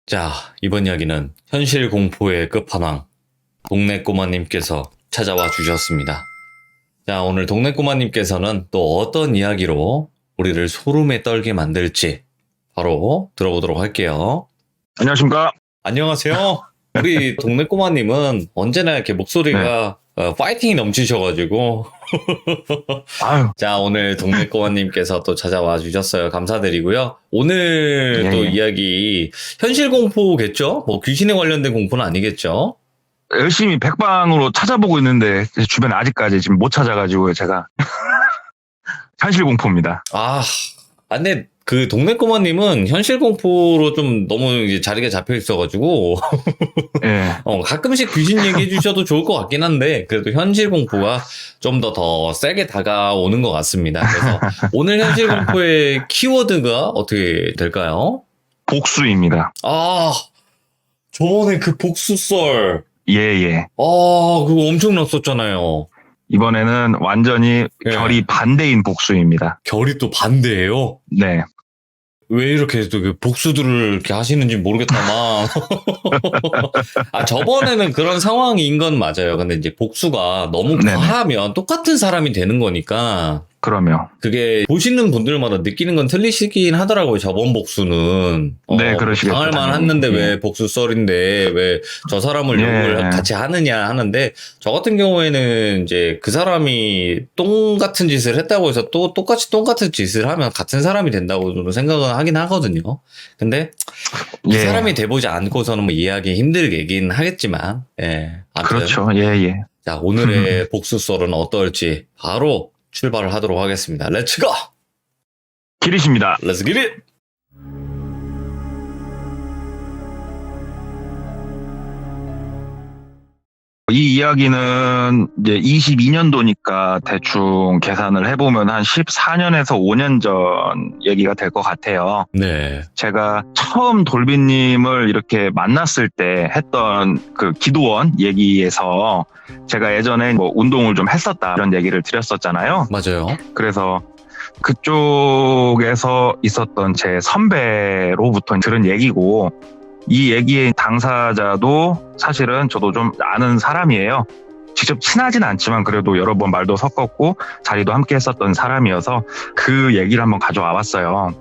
자, 이번 이야기는 현실 공포의 끝판왕, 동네 꼬마님께서 찾아와 주셨습니다. 자, 오늘 동네 꼬마님께서는 또 어떤 이야기로 우리를 소름에 떨게 만들지 바로 들어보도록 할게요. 안녕하십니까? 안녕하세요. 우리 동네 꼬마님은 언제나 이렇게 목소리가 파이팅이 넘치셔가지고 아유, 자, 오늘 동네 꼬마님께서 또 찾아와 주셨어요. 감사드리고요. 오늘 예, 또 예. 이야기 현실 공포겠죠? 뭐 귀신에 관련된 공포는 아니겠죠? 열심히 백방으로 찾아보고 있는데 주변에 아직까지 지금 못 찾아가지고요, 제가. 현실 공포입니다. 근데 그 동네 꼬마님은 현실 공포로 좀 너무 이제 자리가 잡혀 있어가지고 예. 가끔씩 귀신 얘기해 주셔도 좋을 것 같긴 한데 그래도 현실 공포가 좀 더 세게 다가오는 것 같습니다. 그래서 오늘 현실 공포의 키워드가 어떻게 될까요? 복수입니다. 저번에 그 복수썰 예, 예. 그거 엄청났었잖아요. 이번에는 완전히 예. 결이 반대인 복수입니다. 결이 또 반대예요. 네. 왜 이렇게 또 그 복수들을 이렇게 하시는지 모르겠다만. 저번에는 그런 상황인 건 맞아요. 근데 이제 복수가 너무 네네. 과하면 똑같은 사람이 되는 거니까. 그러면. 그게 보시는 분들마다 느끼는 건 틀리시긴 하더라고요. 저번 복수는. 네, 그러시겠죠. 당할만 했는데 예. 왜 복수썰인데 왜 저 사람을 예. 욕을 같이 하느냐 하는데 저 같은 경우에는 이제 그 사람이 똥 같은 짓을 했다고 해서 또 똑같이 똑같은 짓을 하면 같은 사람이 된다고 저는 생각은 하긴 하거든요. 근데 그 예. 사람이 돼보지 않고서는 뭐 이해하기 힘들긴 하겠지만, 아무튼. 그렇죠. 예, 예. 자, 오늘의 복수썰은 어떨지 바로 출발을 하도록 하겠습니다. 렛츠고! 길이십니다. 렛츠 기릿! 이 이야기는 이제 22년도니까 대충 계산을 해보면 한 14년에서 5년 전 얘기가 될 것 같아요. 네. 제가 처음 돌비님을 이렇게 만났을 때 했던 그 기도원 얘기에서 제가 예전에 뭐 운동을 좀 했었다 이런 얘기를 드렸었잖아요. 맞아요. 그래서 그쪽에서 있었던 제 선배로부터 들은 얘기고 이 얘기의 당사자도 사실은 저도 좀 아는 사람이에요. 직접 친하진 않지만 그래도 여러 번 말도 섞었고 자리도 함께 했었던 사람이어서 그 얘기를 한번 가져와 봤어요.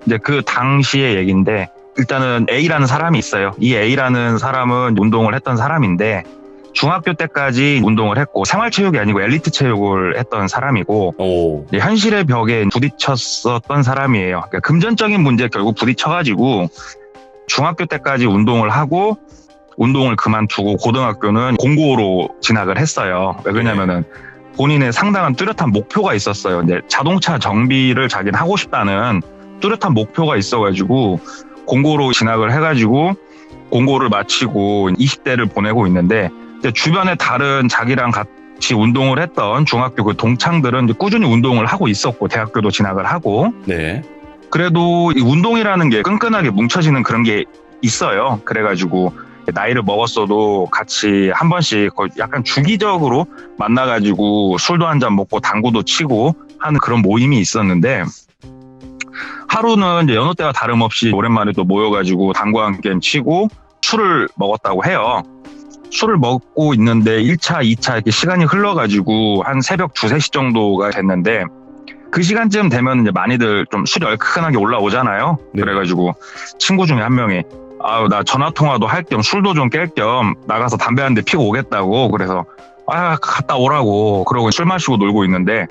이제 그 당시의 얘기인데 일단은 A라는 사람이 있어요. 이 A라는 사람은 운동을 했던 사람인데 중학교 때까지 운동을 했고 생활체육이 아니고 엘리트 체육을 했던 사람이고 오. 현실의 벽에 부딪혔었던 사람이에요. 그러니까 금전적인 문제에 결국 부딪혀가지고 중학교 때까지 운동을 하고 운동을 그만두고 고등학교는 공고로 진학을 했어요. 왜 그러냐면은 본인의 상당한 뚜렷한 목표가 있었어요. 이제 자동차 정비를 자기는 하고 싶다는 뚜렷한 목표가 있어가지고 공고로 진학을 해가지고 공고를 마치고 20대를 보내고 있는데 주변에 다른 자기랑 같이 운동을 했던 중학교 그 동창들은 이제 꾸준히 운동을 하고 있었고 대학교도 진학을 하고 네. 그래도 이 운동이라는 게 끈끈하게 뭉쳐지는 그런 게 있어요. 그래가지고 나이를 먹었어도 같이 한 번씩 거의 약간 주기적으로 만나가지고 술도 한잔 먹고 당구도 치고 하는 그런 모임이 있었는데 하루는 이제 여느 때와 다름없이 오랜만에 또 모여가지고 당구 한 게임 치고 술을 먹었다고 해요. 술을 먹고 있는데 1차, 2차 이렇게 시간이 흘러가지고 한 새벽 2, 3시 정도가 됐는데 그 시간쯤 되면 이제 많이들 좀 술이 얼큰하게 올라오잖아요. 네. 그래가지고 친구 중에 한 명이 나 전화통화도 할 겸 술도 좀 깰 겸 나가서 담배 한 대 피고 오겠다고 그래서 갔다 오라고 그러고 술 마시고 놀고 있는데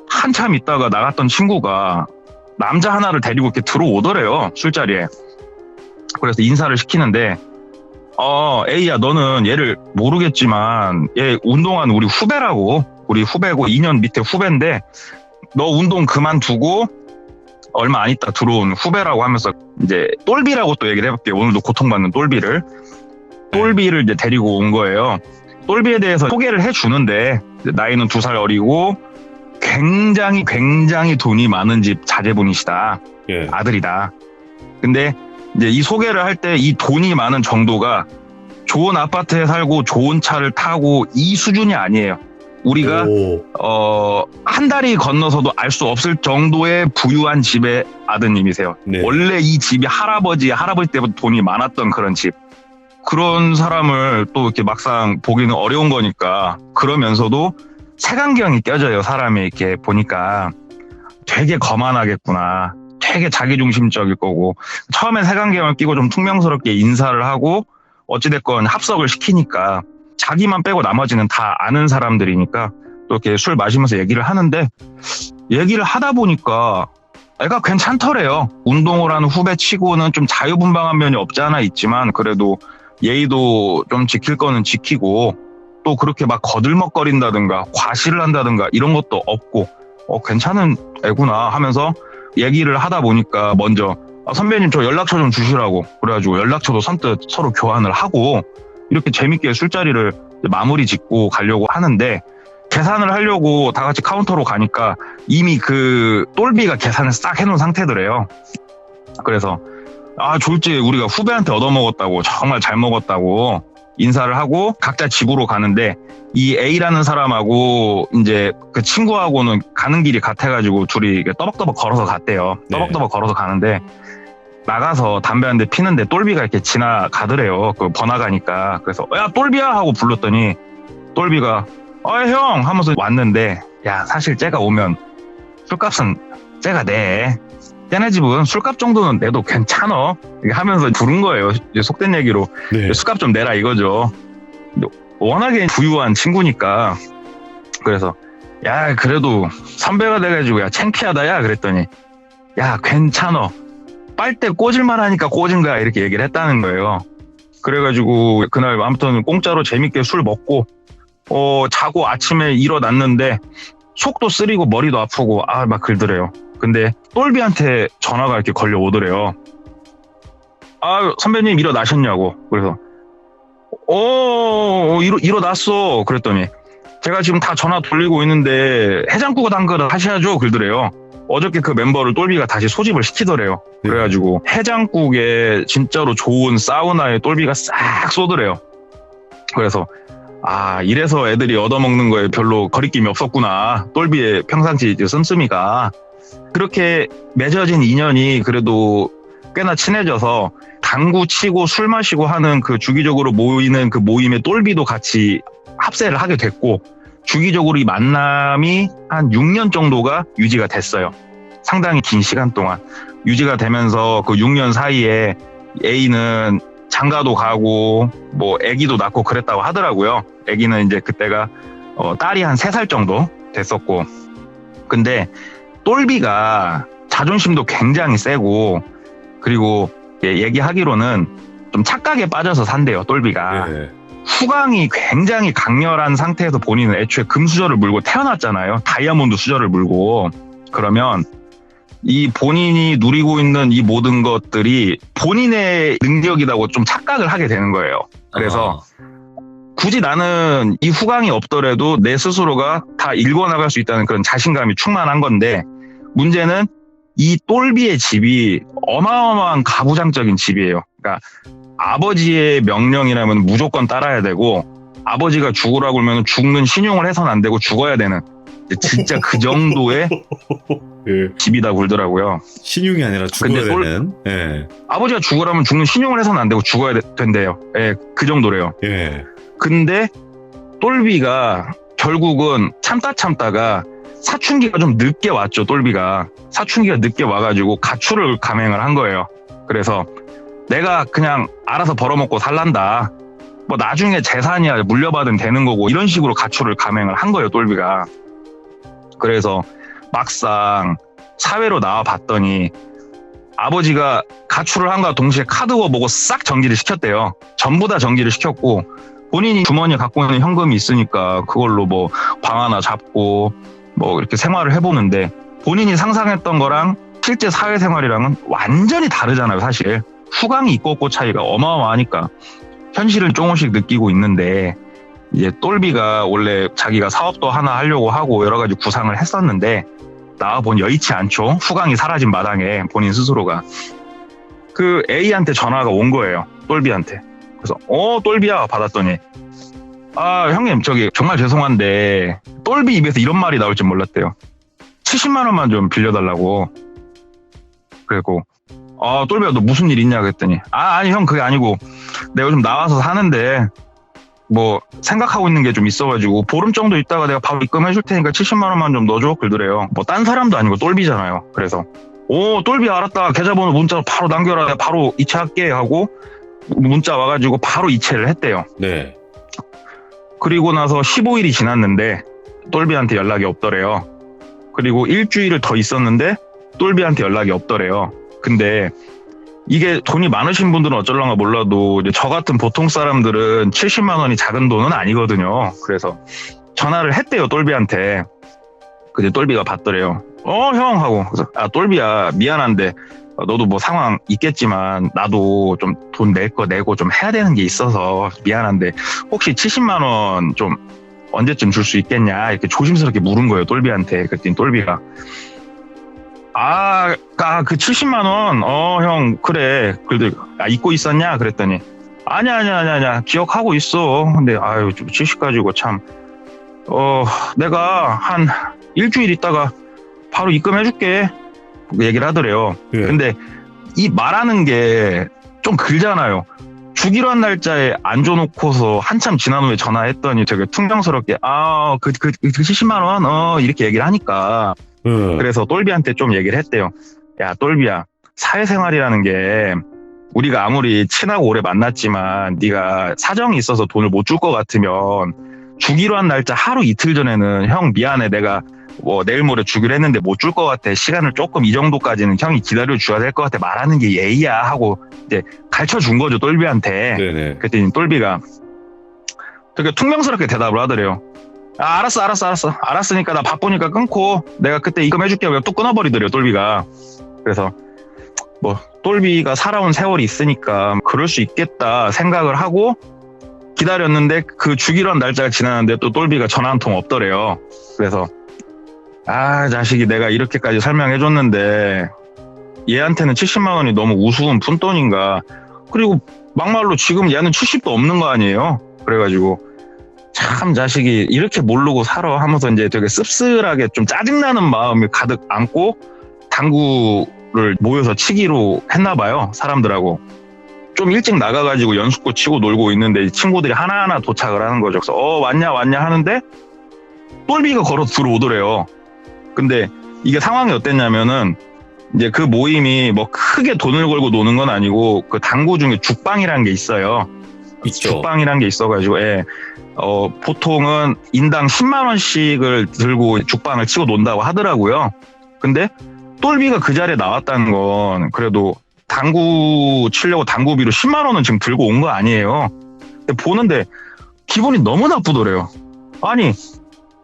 한참 있다가 나갔던 친구가 남자 하나를 데리고 이렇게 들어오더래요. 술자리에. 그래서 인사를 시키는데 A야 너는 얘를 모르겠지만 얘 운동한 우리 후배라고 우리 후배고 2년 밑에 후배인데 너 운동 그만두고 얼마 안 있다 들어온 후배라고 하면서 이제 똘비라고 또 얘기를 해볼게요. 오늘도 고통받는 똘비를 이제 데리고 온 거예요. 똘비에 대해서 소개를 해주는데 나이는 2살 어리고 굉장히 돈이 많은 집 자제분이시다. 예. 아들이다. 근데 이제 이 소개를 할 때 이 돈이 많은 정도가 좋은 아파트에 살고 좋은 차를 타고 이 수준이 아니에요. 우리가 한 달이 건너서도 알 수 없을 정도의 부유한 집에 아드님이세요. 네. 원래 이 집이 할아버지 때부터 돈이 많았던 그런 집. 그런 사람을 또 이렇게 막상 보기는 어려운 거니까 그러면서도 색안경이 껴져요. 사람이 이렇게 보니까 되게 거만하겠구나. 되게 자기중심적일 거고 처음에 색안경을 끼고 좀 퉁명스럽게 인사를 하고 어찌됐건 합석을 시키니까 자기만 빼고 나머지는 다 아는 사람들이니까 또 이렇게 술 마시면서 얘기를 하는데 얘기를 하다 보니까 애가 괜찮더래요. 운동을 하는 후배치고는 좀 자유분방한 면이 없지 않아 있지만 그래도 예의도 좀 지킬 거는 지키고 또 그렇게 막 거들먹거린다든가 과시를 한다든가 이런 것도 없고 괜찮은 애구나 하면서 얘기를 하다 보니까 먼저 선배님 저 연락처 좀 주시라고 그래가지고 연락처도 선뜻 서로 교환을 하고 이렇게 재밌게 술자리를 마무리 짓고 가려고 하는데 계산을 하려고 다 같이 카운터로 가니까 이미 그 똘비가 계산을 싹 해놓은 상태더래요. 그래서 졸지 우리가 후배한테 얻어먹었다고 정말 잘 먹었다고 인사를 하고 각자 집으로 가는데 이 A라는 사람하고 이제 그 친구하고는 가는 길이 같아가지고 둘이 떠벅떠벅 걸어서 갔대요. 네. 떠벅떠벅 걸어서 가는데 나가서 담배 한 대 피는데 똘비가 이렇게 지나가더래요. 그 번화가니까. 그래서 야 똘비야 하고 불렀더니 똘비가 형 하면서 왔는데 야 사실 쟤가 오면 술값은 쟤가 내. 쟤네 집은 술값 정도는 내도 괜찮아. 이렇게 하면서 부른 거예요. 이제 속된 얘기로 네. 술값 좀 내라 이거죠. 워낙에 부유한 친구니까 그래서 야 그래도 선배가 돼가지고 야 창피하다 야 그랬더니 야 괜찮아. 빨대 꽂을만 하니까 꽂은 거야 이렇게 얘기를 했다는 거예요. 그래가지고 그날 아무튼 공짜로 재밌게 술 먹고 자고 아침에 일어났는데 속도 쓰리고 머리도 아프고 막 그러더래요. 근데 똘비한테 전화가 이렇게 걸려오더래요. 선배님 일어나셨냐고. 그래서 일어났어. 그랬더니 제가 지금 다 전화 돌리고 있는데 해장국 한 그릇 하셔야죠. 그러더래요. 어저께 그 멤버를 똘비가 다시 소집을 시키더래요. 네. 그래가지고 해장국에 진짜로 좋은 사우나에 똘비가 싹 쏘더래요. 그래서 이래서 애들이 얻어먹는 거에 별로 거리낌이 없었구나. 똘비의 평상시 씀씀이가. 그렇게 맺어진 인연이 그래도 꽤나 친해져서 당구 치고 술 마시고 하는 그 주기적으로 모이는 그 모임에 똘비도 같이 합세를 하게 됐고 주기적으로 이 만남이 한 6년 정도가 유지가 됐어요. 상당히 긴 시간 동안 유지가 되면서 그 6년 사이에 A는 장가도 가고 뭐 아기도 낳고 그랬다고 하더라고요. 아기는 이제 그때가 딸이 한 3살 정도 됐었고 근데 똘비가 자존심도 굉장히 세고 그리고 얘기하기로는 좀 착각에 빠져서 산대요. 똘비가. 네. 후광이 굉장히 강렬한 상태에서 본인은 애초에 금수저를 물고 태어났잖아요. 다이아몬드 수저를 물고. 그러면 이 본인이 누리고 있는 이 모든 것들이 본인의 능력이라고 좀 착각을 하게 되는 거예요. 그래서 굳이 나는 이 후광이 없더라도 내 스스로가 다 읽어나갈 수 있다는 그런 자신감이 충만한 건데 문제는 이 똘비의 집이 어마어마한 가부장적인 집이에요. 그러니까 아버지의 명령이라면 무조건 따라야 되고 아버지가 죽으라고 그러면 죽는 신용을 해서는 안 되고 죽어야 되는 진짜 그 정도의 네. 집이다 굴더라고요. 신용이 아니라 죽어야 되는. 예. 아버지가 죽으라면 죽는 신용을 해서는 안 되고 죽어야 된대요. 그 정도래요. 예. 근데 똘비가 결국은 참다가 사춘기가 좀 늦게 왔죠. 똘비가 사춘기가 늦게 와가지고 가출을 감행을 한 거예요. 그래서 내가 그냥 알아서 벌어먹고 살란다. 뭐 나중에 재산이야 물려받으면 되는 거고 이런 식으로 가출을 감행을 한 거예요. 똘비가. 그래서 막상 사회로 나와 봤더니 아버지가 가출을 한과 동시에 카드워 보고 싹 정지를 시켰대요. 전부 다 정지를 시켰고 본인이 주머니에 갖고 있는 현금이 있으니까 그걸로 뭐 방 하나 잡고 뭐 이렇게 생활을 해보는데 본인이 상상했던 거랑 실제 사회생활이랑은 완전히 다르잖아요. 사실 후광이 있고 없고 차이가 어마어마하니까 현실을 조금씩 느끼고 있는데 이제 똘비가 원래 자기가 사업도 하나 하려고 하고 여러 가지 구상을 했었는데 나와보니 여의치 않죠. 후광이 사라진 마당에 본인 스스로가 그 A한테 전화가 온 거예요. 똘비한테. 그래서 똘비야 받았더니 형님 저기 정말 죄송한데 똘비 입에서 이런 말이 나올 줄 몰랐대요. 70만 원만 좀 빌려달라고. 그리고 똘비야 너 무슨 일 있냐 그랬더니 아니 형 그게 아니고 내가 요즘 나와서 사는데 뭐 생각하고 있는 게 좀 있어가지고 보름 정도 있다가 내가 바로 입금해 줄 테니까 70만 원만 좀 넣어줘 그러더래요. 뭐 딴 사람도 아니고 똘비잖아요. 그래서 똘비 알았다. 계좌번호 문자로 바로 남겨라. 내가 바로 이체할게 하고 문자 와가지고 바로 이체를 했대요. 네. 그리고 나서 15일이 지났는데 똘비한테 연락이 없더래요. 그리고 일주일을 더 있었는데 똘비한테 연락이 없더래요. 근데 이게 돈이 많으신 분들은 어쩔랑가 몰라도 이제 저 같은 보통 사람들은 70만 원이 작은 돈은 아니거든요. 그래서 전화를 했대요, 똘비한테. 근데 똘비가 받더래요. 형 하고. 그래서 똘비야 미안한데 너도 뭐 상황 있겠지만 나도 좀 돈 낼 거 내고 좀 해야 되는 게 있어서 미안한데 혹시 70만 원 좀 언제쯤 줄 수 있겠냐 이렇게 조심스럽게 물은 거예요, 똘비한테. 그랬더니 똘비가 그 70만 원, 형, 그래. 그래도, 잊고 있었냐? 그랬더니, 아니야. 기억하고 있어. 근데, 70 가지고 참, 내가 한 일주일 있다가 바로 입금해줄게. 얘기를 하더래요. 예. 근데 이 말하는 게 좀 길잖아요. 주기로 한 날짜에 안 줘놓고서 한참 지난 후에 전화했더니 되게 퉁명스럽게, 그 70만 원, 이렇게 얘기를 하니까, 그래서 똘비한테 좀 얘기를 했대요. 야, 똘비야, 사회생활이라는 게 우리가 아무리 친하고 오래 만났지만 네가 사정이 있어서 돈을 못 줄 것 같으면 주기로 한 날짜 하루 이틀 전에는 형 미안해 내가 뭐 내일 모레 주기로 했는데 못 줄 것 같아. 시간을 조금 이 정도까지는 형이 기다려 줘야 될 것 같아. 말하는 게 예의야 하고 이제 가르쳐 준 거죠, 똘비한테. 네네. 그랬더니 똘비가 되게 퉁명스럽게 대답을 하더래요. 알았어. 알았으니까 나 바쁘니까 끊고 내가 그때 입금해줄게 하고 또 끊어버리더래요, 똘비가. 그래서 뭐 똘비가 살아온 세월이 있으니까 그럴 수 있겠다 생각을 하고 기다렸는데 그 주기로 한 날짜가 지났는데 또 똘비가 전화 한 통 없더래요. 그래서 자식이 내가 이렇게까지 설명해줬는데 얘한테는 70만 원이 너무 우스운 푼돈인가. 그리고 막말로 지금 얘는 70도 없는 거 아니에요. 그래가지고 참 자식이 이렇게 모르고 살아 하면서 이제 되게 씁쓸하게 좀 짜증나는 마음이 가득 안고 당구를 모여서 치기로 했나 봐요, 사람들하고. 좀 일찍 나가가지고 연습구 치고 놀고 있는데 친구들이 하나하나 도착을 하는 거죠. 그래서 왔냐 하는데 똘비가 걸어서 들어오더래요. 근데 이게 상황이 어땠냐면은 이제 그 모임이 뭐 크게 돈을 걸고 노는 건 아니고 그 당구 중에 죽방이라는 게 있어요. 있죠. 죽방이라는 게 있어가지고 보통은 인당 10만 원씩을 들고 죽방을 치고 논다고 하더라고요. 근데 똘비가 그 자리에 나왔다는 건 그래도 당구 치려고 당구비로 10만 원은 지금 들고 온 거 아니에요. 근데 보는데 기분이 너무 나쁘더래요. 아니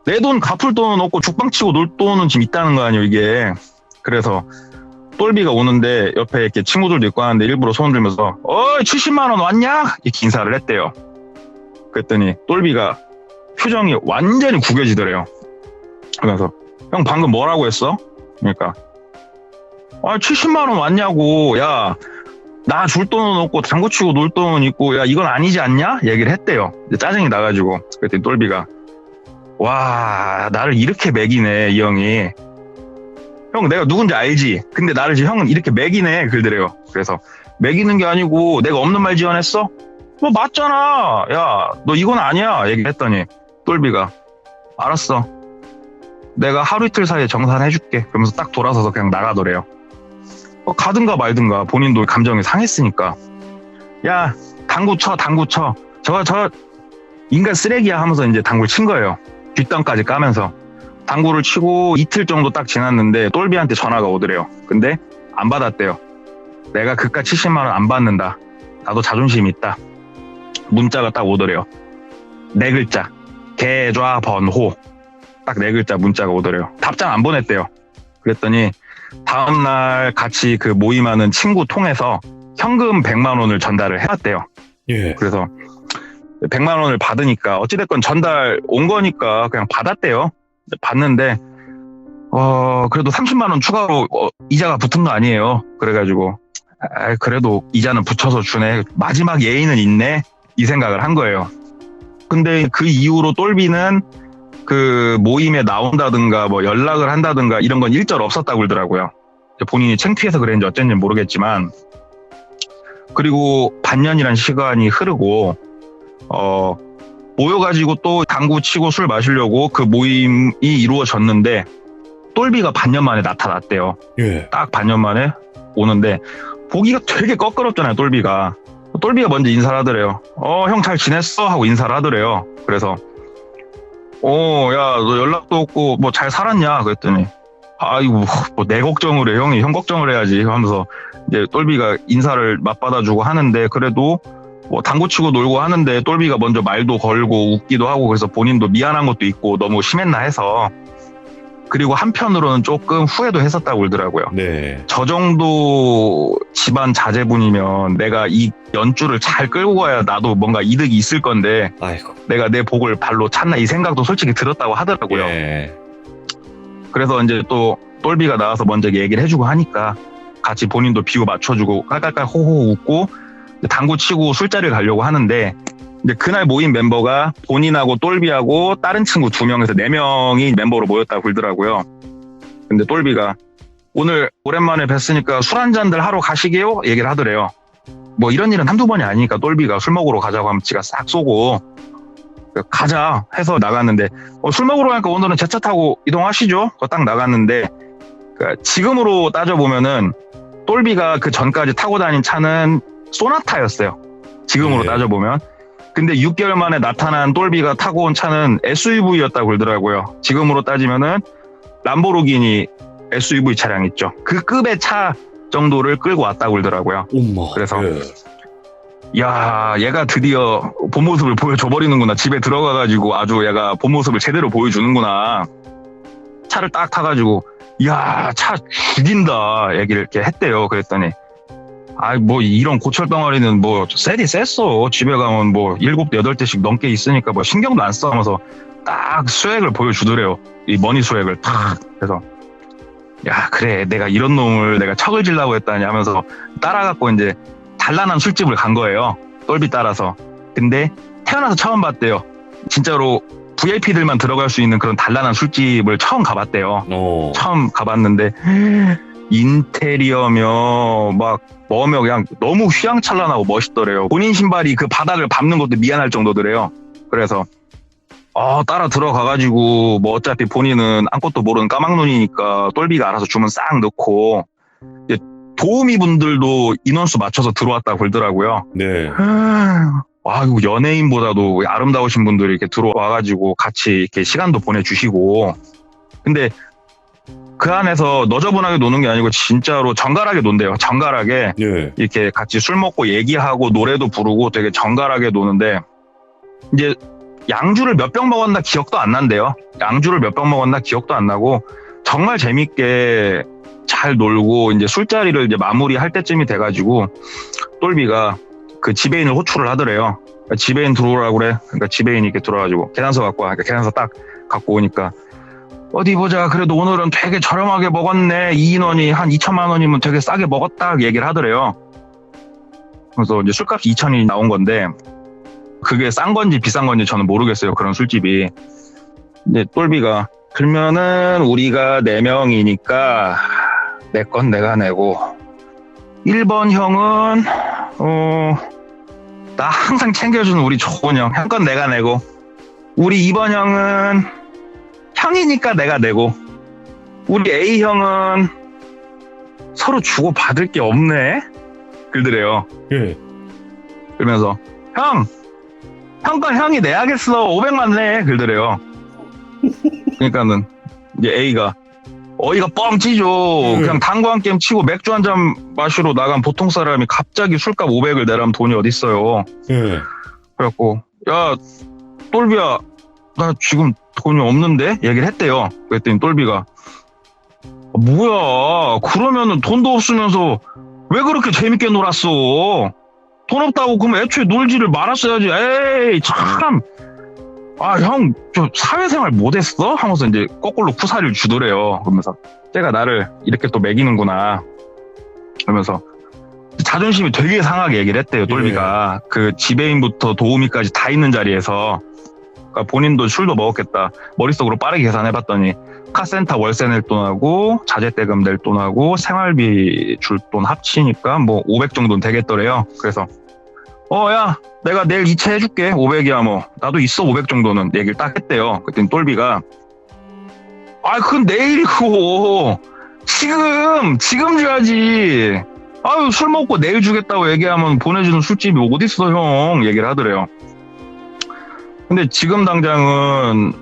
내 돈 갚을 돈은 없고 죽방 치고 놀 돈은 지금 있다는 거 아니에요, 이게. 그래서 똘비가 오는데 옆에 이렇게 친구들도 있고 하는데 일부러 손 들면서 70만 원 왔냐? 이렇게 인사를 했대요. 그랬더니 똘비가 표정이 완전히 구겨지더래요. 그래서 형 방금 뭐라고 했어? 그러니까 70만 원 왔냐고. 야, 나 줄 돈은 없고 당구 치고 놀 돈은 있고 야 이건 아니지 않냐? 얘기를 했대요. 짜증이 나가지고. 그랬더니 똘비가 와 나를 이렇게 매기네 이 형이. 형 내가 누군지 알지? 근데 나를 지금 형은 이렇게 매기네 그러더래요. 그래서 매기는 게 아니고 내가 없는 말 지어냈어? 뭐 맞잖아. 야 너 이건 아니야 얘기했더니 똘비가 알았어. 내가 하루 이틀 사이에 정산해줄게. 그러면서 딱 돌아서서 그냥 나가더래요. 가든가 말든가 본인도 감정이 상했으니까. 야 당구 쳐. 저 인간 쓰레기야 하면서 이제 당구를 친 거예요. 뒷담까지 까면서. 당구를 치고 이틀 정도 딱 지났는데 똘비한테 전화가 오더래요. 근데 안 받았대요. 내가 그깟 70만 원 안 받는다. 나도 자존심이 있다. 문자가 딱 오더래요. 4글자. 계좌 번호. 딱 4글자 문자가 오더래요. 답장 안 보냈대요. 그랬더니 다음날 같이 그 모임하는 친구 통해서 현금 100만 원을 전달을 해왔대요. 예. 그래서 100만 원을 받으니까 어찌됐건 전달 온 거니까 그냥 받았대요. 받는데 그래도 30만 원 추가로 이자가 붙은 거 아니에요. 그래가지고 그래도 이자는 붙여서 주네. 마지막 예의는 있네. 이 생각을 한 거예요. 근데 그 이후로 똘비는 그 모임에 나온다든가 뭐 연락을 한다든가 이런 건 일절 없었다고 그러더라고요. 본인이 창피해서 그랬는지 어쩐지 모르겠지만, 그리고 반년이란 시간이 흐르고 모여가지고 또 당구 치고 술 마시려고 그 모임이 이루어졌는데 똘비가 반년 만에 나타났대요. 예. 딱 반년 만에 오는데 보기가 되게 꺼끄럽잖아요. 똘비가 먼저 인사를 하더래요. 형 잘 지냈어? 하고 인사를 하더래요. 그래서 야, 너 연락도 없고 뭐 잘 살았냐? 그랬더니 아이고 뭐 내 걱정을 해. 형이 형 걱정을 해야지 하면서 이제 똘비가 인사를 맞받아주고 하는데, 그래도 뭐 당구 치고 놀고 하는데 똘비가 먼저 말도 걸고 웃기도 하고, 그래서 본인도 미안한 것도 있고 너무 심했나 해서, 그리고 한편으로는 조금 후회도 했었다고 그러더라고요. 네. 저 정도 집안 자제분이면 내가 이 연줄을 잘 끌고 가야 나도 뭔가 이득이 있을 건데 아이고. 내가 내 복을 발로 찼나, 이 생각도 솔직히 들었다고 하더라고요. 예. 그래서 이제 또 똘비가 나와서 먼저 얘기를 해주고 하니까 같이 본인도 비유 맞춰주고 깔깔깔 호호 웃고 당구 치고 술자리를 가려고 하는데, 이제 그날 모인 멤버가 본인하고 똘비하고 다른 친구 2명에서 4명이 멤버로 모였다고 그러더라고요. 근데 똘비가 오늘 오랜만에 뵀으니까 술 한잔들 하러 가시게요? 얘기를 하더래요. 뭐 이런 일은 한두 번이 아니니까 똘비가 술 먹으러 가자고 하면 지가 싹 쏘고 가자 해서 나갔는데, 술 먹으러 가니까 오늘은 제 차 타고 이동하시죠? 딱 나갔는데, 그러니까 지금으로 따져보면은 똘비가 그 전까지 타고 다닌 차는 소나타였어요. 지금으로 네. 따져보면. 근데 6개월 만에 나타난 똘비가 타고 온 차는 SUV였다고 그러더라고요. 지금으로 따지면은 람보르기니 SUV 차량 있죠. 그 급의 차 정도를 끌고 왔다고 그러더라고요. 엄마. 그래서 예. 야, 얘가 드디어 본 모습을 보여줘 버리는구나. 집에 들어가가지고 아주 얘가 본 모습을 제대로 보여주는구나. 차를 딱 타가지고 야, 차 죽인다 얘기를 이렇게 했대요. 그랬더니 뭐 이런 고철 덩어리는 뭐 쎄디 셌어. 집에 가면 뭐 7대 8대씩 넘게 있으니까 뭐 신경도 안 써 하면서 딱 수액을 보여주더래요. 이 머니 수액을 탁. 그래서 야, 그래, 내가 이런 놈을 내가 척을 질라고 했다니 하면서 따라갖고 이제 단란한 술집을 간 거예요. 똘비 따라서. 근데 태어나서 처음 봤대요. 진짜로 VIP들만 들어갈 수 있는 그런 단란한 술집을 처음 가봤대요. 처음 가봤는데 인테리어며 막 뭐며 그냥 너무 휘황찬란하고 멋있더래요. 본인 신발이 그 바닥을 밟는 것도 미안할 정도더래요. 그래서 따라 들어가가지고 뭐 어차피 본인은 아무것도 모르는 까막눈이니까 똘비가 알아서 주문 싹 넣고, 이제 도우미 분들도 인원수 맞춰서 들어왔다고 그러더라고요. 네. 이거 연예인보다도 아름다우신 분들이 이렇게 들어와가지고 같이 이렇게 시간도 보내주시고, 근데 그 안에서 너저분하게 노는 게 아니고 진짜로 정갈하게 논대요. 정갈하게. 예. 이렇게 같이 술 먹고 얘기하고 노래도 부르고 되게 정갈하게 노는데, 이제 양주를 몇 병 먹었나 기억도 안 난대요. 양주를 몇 병 먹었나 기억도 안 나고 정말 재밌게 잘 놀고 이제 술자리를 이제 마무리할 때쯤이 돼가지고 똘비가 그 지배인을 호출을 하더래요. 그러니까 지배인 들어오라고 그래. 그러니까 지배인이 이렇게 들어와가지고 계산서 갖고 와. 그러니까 계산서 딱 갖고 오니까 어디 보자. 그래도 오늘은 되게 저렴하게 먹었네. 2인원이 한 2천만 원이면 되게 싸게 먹었다. 얘기를 하더래요. 그래서 이제 술값이 2천이 나온 건데 그게 싼 건지 비싼 건지 저는 모르겠어요. 그런 술집이. 이제 똘비가 그러면은 우리가 4명이니까 내 건 내가 내고 1번 형은 나 항상 챙겨주는 우리 좋은 형 건 내가 내고, 우리 2번 형은 형이니까 내가 내고, 우리 A 형은 서로 주고 받을 게 없네 그러더래요. 예. 그러면서 형 건 형이 내야겠어. 500만 내 그러더래요. 그러니까는 이제 A가 어이가 뻥 찌죠. 그냥 당구 한 게임 치고 맥주 한 잔 마시러 나간 보통 사람이 갑자기 술값 500을 내라면 돈이 어딨어요. 예. 그래갖고 야 똘비야 나 지금 돈이 없는데 얘기를 했대요. 그랬더니 똘비가 뭐야 그러면은 돈도 없으면서 왜 그렇게 재밌게 놀았어. 돈 없다고 그러면 애초에 놀지를 말았어야지. 에이 참. 형, 저 사회생활 못했어? 하면서 이제 거꾸로 쿠사리를 주더래요. 그러면서 쟤가 나를 이렇게 또 매기는구나. 그러면서 자존심이 되게 상하게 얘기를 했대요. 똘비가. 그 지배인부터 도우미까지 다 있는 자리에서 그러니까 본인도 술도 먹었겠다. 머릿속으로 빠르게 계산해봤더니 카센터 월세 낼 돈하고 자재대금 낼 돈하고 생활비 줄 돈 합치니까 뭐 500 정도는 되겠더래요. 그래서 야 내가 내일 이체 해줄게. 500이야 뭐 나도 있어 500 정도는 얘기를 딱 했대요. 그랬더니 똘비가 그건 내일이고 지금 줘야지. 아유 술 먹고 내일 주겠다고 얘기하면 보내주는 술집이 어딨어 형 얘기를 하더래요. 근데 지금 당장은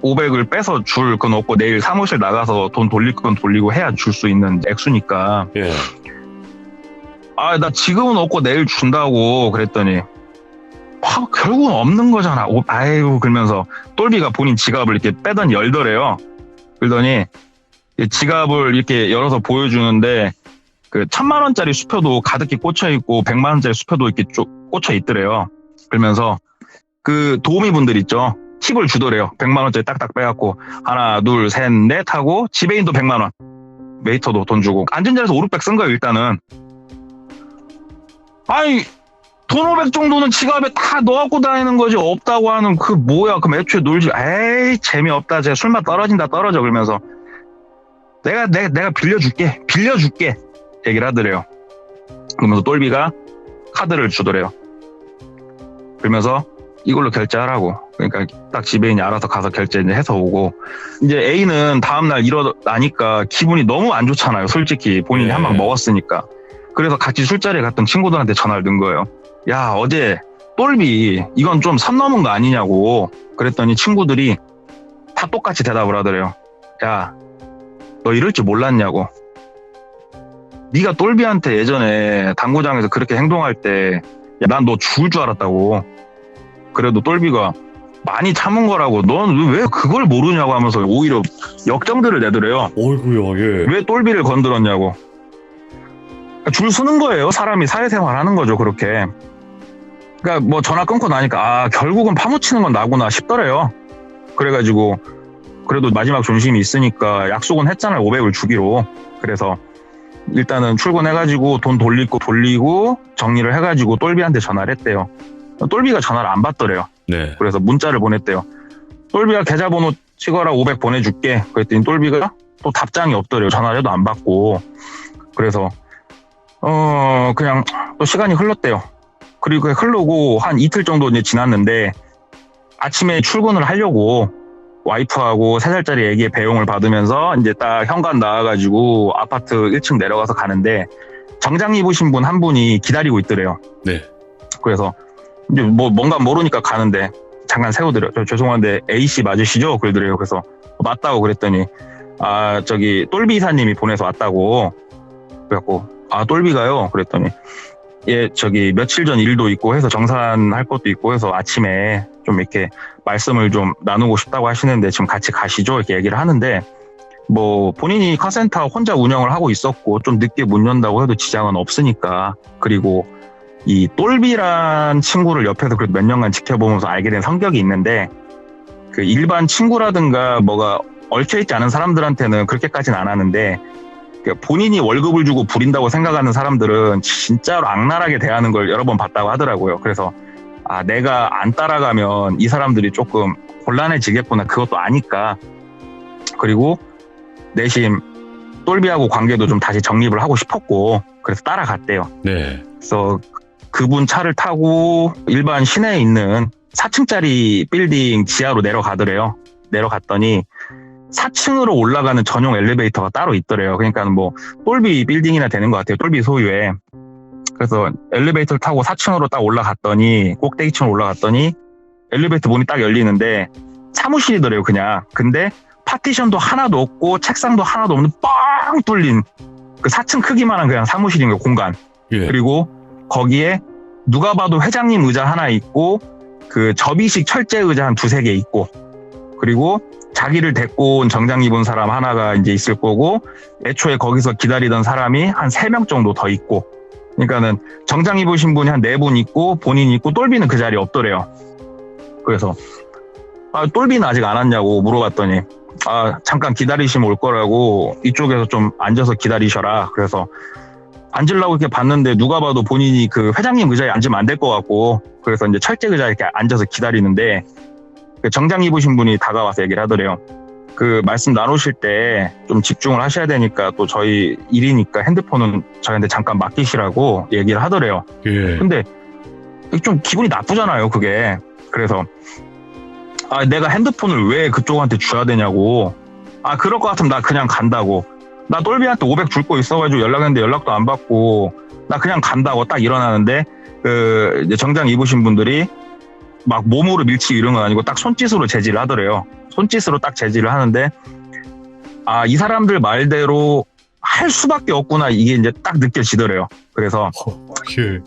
500을 빼서 줄 건 없고 내일 사무실 나가서 돈 돌릴 건 돌리고 해야 줄 수 있는 액수니까 예. 나 지금은 없고 내일 준다고 그랬더니 결국은 없는 거잖아. 아이고 그러면서 똘비가 본인 지갑을 이렇게 빼더니 열더래요. 그러더니 지갑을 이렇게 열어서 보여주는데 그 1000만원짜리 수표도 가득히 꽂혀있고 100만원짜리 수표도 이렇게 꽂혀 있더래요. 그러면서 그 도우미 분들 있죠. 팁을 주더래요. 100만원짜리 딱딱 빼갖고 하나 둘 셋 넷 하고 지배인도 100만원 웨이터도 돈 주고 앉은 자리에서 5, 600 쓴 거예요. 일단은 돈 500 정도는 지갑에 다 넣어갖고 다니는 거지. 없다고 하는 그 뭐야. 그럼 애초에 놀지. 에이 재미없다. 제 술맛 떨어져. 그러면서 내가 빌려줄게 얘기를 하더래요. 그러면서 똘비가 카드를 주더래요. 그러면서 이걸로 결제하라고. 그러니까 딱 지배인이 알아서 가서 결제 해서 오고, 이제 A는 다음날 일어나니까 기분이 너무 안 좋잖아요. 솔직히 본인이 한 방 먹었으니까. 그래서 같이 술자리에 갔던 친구들한테 전화를 넣은 거예요. 야 어제 똘비 이건 좀 선 넘은 거 아니냐고. 그랬더니 친구들이 다 똑같이 대답을 하더래요. 야 너 이럴 줄 몰랐냐고. 네가 똘비한테 예전에 당구장에서 그렇게 행동할 때 난 너 죽을 줄 알았다고. 그래도 똘비가 많이 참은 거라고 넌 왜 그걸 모르냐고 하면서 오히려 역정들을 내더래요. 어이구야, 예. 왜 똘비를 건드렸냐고. 줄 서는 거예요. 사람이 사회생활 하는 거죠, 그렇게. 그러니까 뭐 전화 끊고 나니까 결국은 파묻히는 건 나구나 싶더래요. 그래가지고 그래도 마지막 존심이 있으니까 약속은 했잖아요. 500을 주기로. 그래서 일단은 출근해가지고 돈 돌리고 정리를 해가지고 똘비한테 전화를 했대요. 똘비가 전화를 안 받더래요. 네. 그래서 문자를 보냈대요. 똘비가 계좌번호 찍어라 500 보내줄게. 그랬더니 똘비가 또 답장이 없더래요. 전화를 해도 안 받고. 그래서 그냥 또 시간이 흘렀대요. 그리고 흐르고 한 이틀 정도 이제 지났는데 아침에 출근을 하려고 와이프하고 3살짜리 애기의 배용을 받으면서 이제 딱 현관 나와가지고 아파트 1층 내려가서 가는데 정장 입으신 분 한 분이 기다리고 있더래요. 네. 그래서 이제 뭐 뭔가 모르니까 가는데 잠깐 세우더래요. 죄송한데 A씨 맞으시죠? 그러더래요. 그래서 맞다고 그랬더니 저기 똘비 이사님이 보내서 왔다고. 그래갖고 똘비가요? 그랬더니 저기 며칠 전 일도 있고 해서 정산할 것도 있고 해서 아침에 좀 이렇게 말씀을 좀 나누고 싶다고 하시는데 지금 같이 가시죠? 이렇게 얘기를 하는데 뭐 본인이 카센터 혼자 운영을 하고 있었고 좀 늦게 문 연다고 해도 지장은 없으니까. 그리고 이 똘비란 친구를 옆에서 그래도 몇 년간 지켜보면서 알게 된 성격이 있는데 그 일반 친구라든가 뭐가 얽혀있지 않은 사람들한테는 그렇게까지는 안 하는데 본인이 월급을 주고 부린다고 생각하는 사람들은 진짜로 악랄하게 대하는 걸 여러 번 봤다고 하더라고요. 그래서 내가 안 따라가면 이 사람들이 조금 곤란해지겠구나. 그것도 아니까. 그리고 내심 똘비하고 관계도 좀 다시 정립을 하고 싶었고 그래서 따라갔대요. 네. 그래서 그분 차를 타고 일반 시내에 있는 4층짜리 빌딩 지하로 내려가더래요. 내려갔더니 4층으로 올라가는 전용 엘리베이터가 따로 있더래요. 그러니까 뭐 똘비 빌딩이나 되는 것 같아요. 똘비 소유의. 그래서 엘리베이터를 타고 4층으로 딱 올라갔더니 꼭대기층으로 올라갔더니 엘리베이터 문이 딱 열리는데 사무실이더래요. 그냥. 근데 파티션도 하나도 없고 책상도 하나도 없는 뻥 뚫린 그 4층 크기만한 그냥 사무실인 거 공간. 예. 그리고 거기에 누가 봐도 회장님 의자 하나 있고 그 접이식 철제 의자 한 2-3개 있고 그리고 자기를 데리고 온 정장 입은 사람 하나가 이제 있을 거고 애초에 거기서 기다리던 사람이 한 3명 정도 더 있고 그러니까는 정장 입으신 분이 한 4분 있고 본인이 있고 똘비는 그 자리에 없더래요. 그래서 똘비는 아직 안 왔냐고 물어봤더니 잠깐 기다리시면 올 거라고 이쪽에서 좀 앉아서 기다리셔라. 그래서 앉으려고 이렇게 봤는데 누가 봐도 본인이 그 회장님 의자에 앉으면 안 될 것 같고 그래서 이제 철제 의자에 이렇게 앉아서 기다리는데 그 정장 입으신 분이 다가와서 얘기를 하더래요. 그 말씀 나누실 때 좀 집중을 하셔야 되니까 또 저희 일이니까 핸드폰은 저희한테 잠깐 맡기시라고 얘기를 하더래요. 예. 근데 좀 기분이 나쁘잖아요, 그게. 그래서 내가 핸드폰을 왜 그쪽한테 줘야 되냐고. 그럴 것 같으면 나 그냥 간다고. 나 똘비한테 500 줄 거 있어가지고 연락했는데 연락도 안 받고 나 그냥 간다고 딱 일어나는데 이제 정장 입으신 분들이 막 몸으로 밀치고 이런 건 아니고 딱 손짓으로 제지를 하더래요. 손짓으로 딱 제지를 하는데 이 사람들 말대로 할 수밖에 없구나, 이게 이제 딱 느껴지더래요. 그래서 예.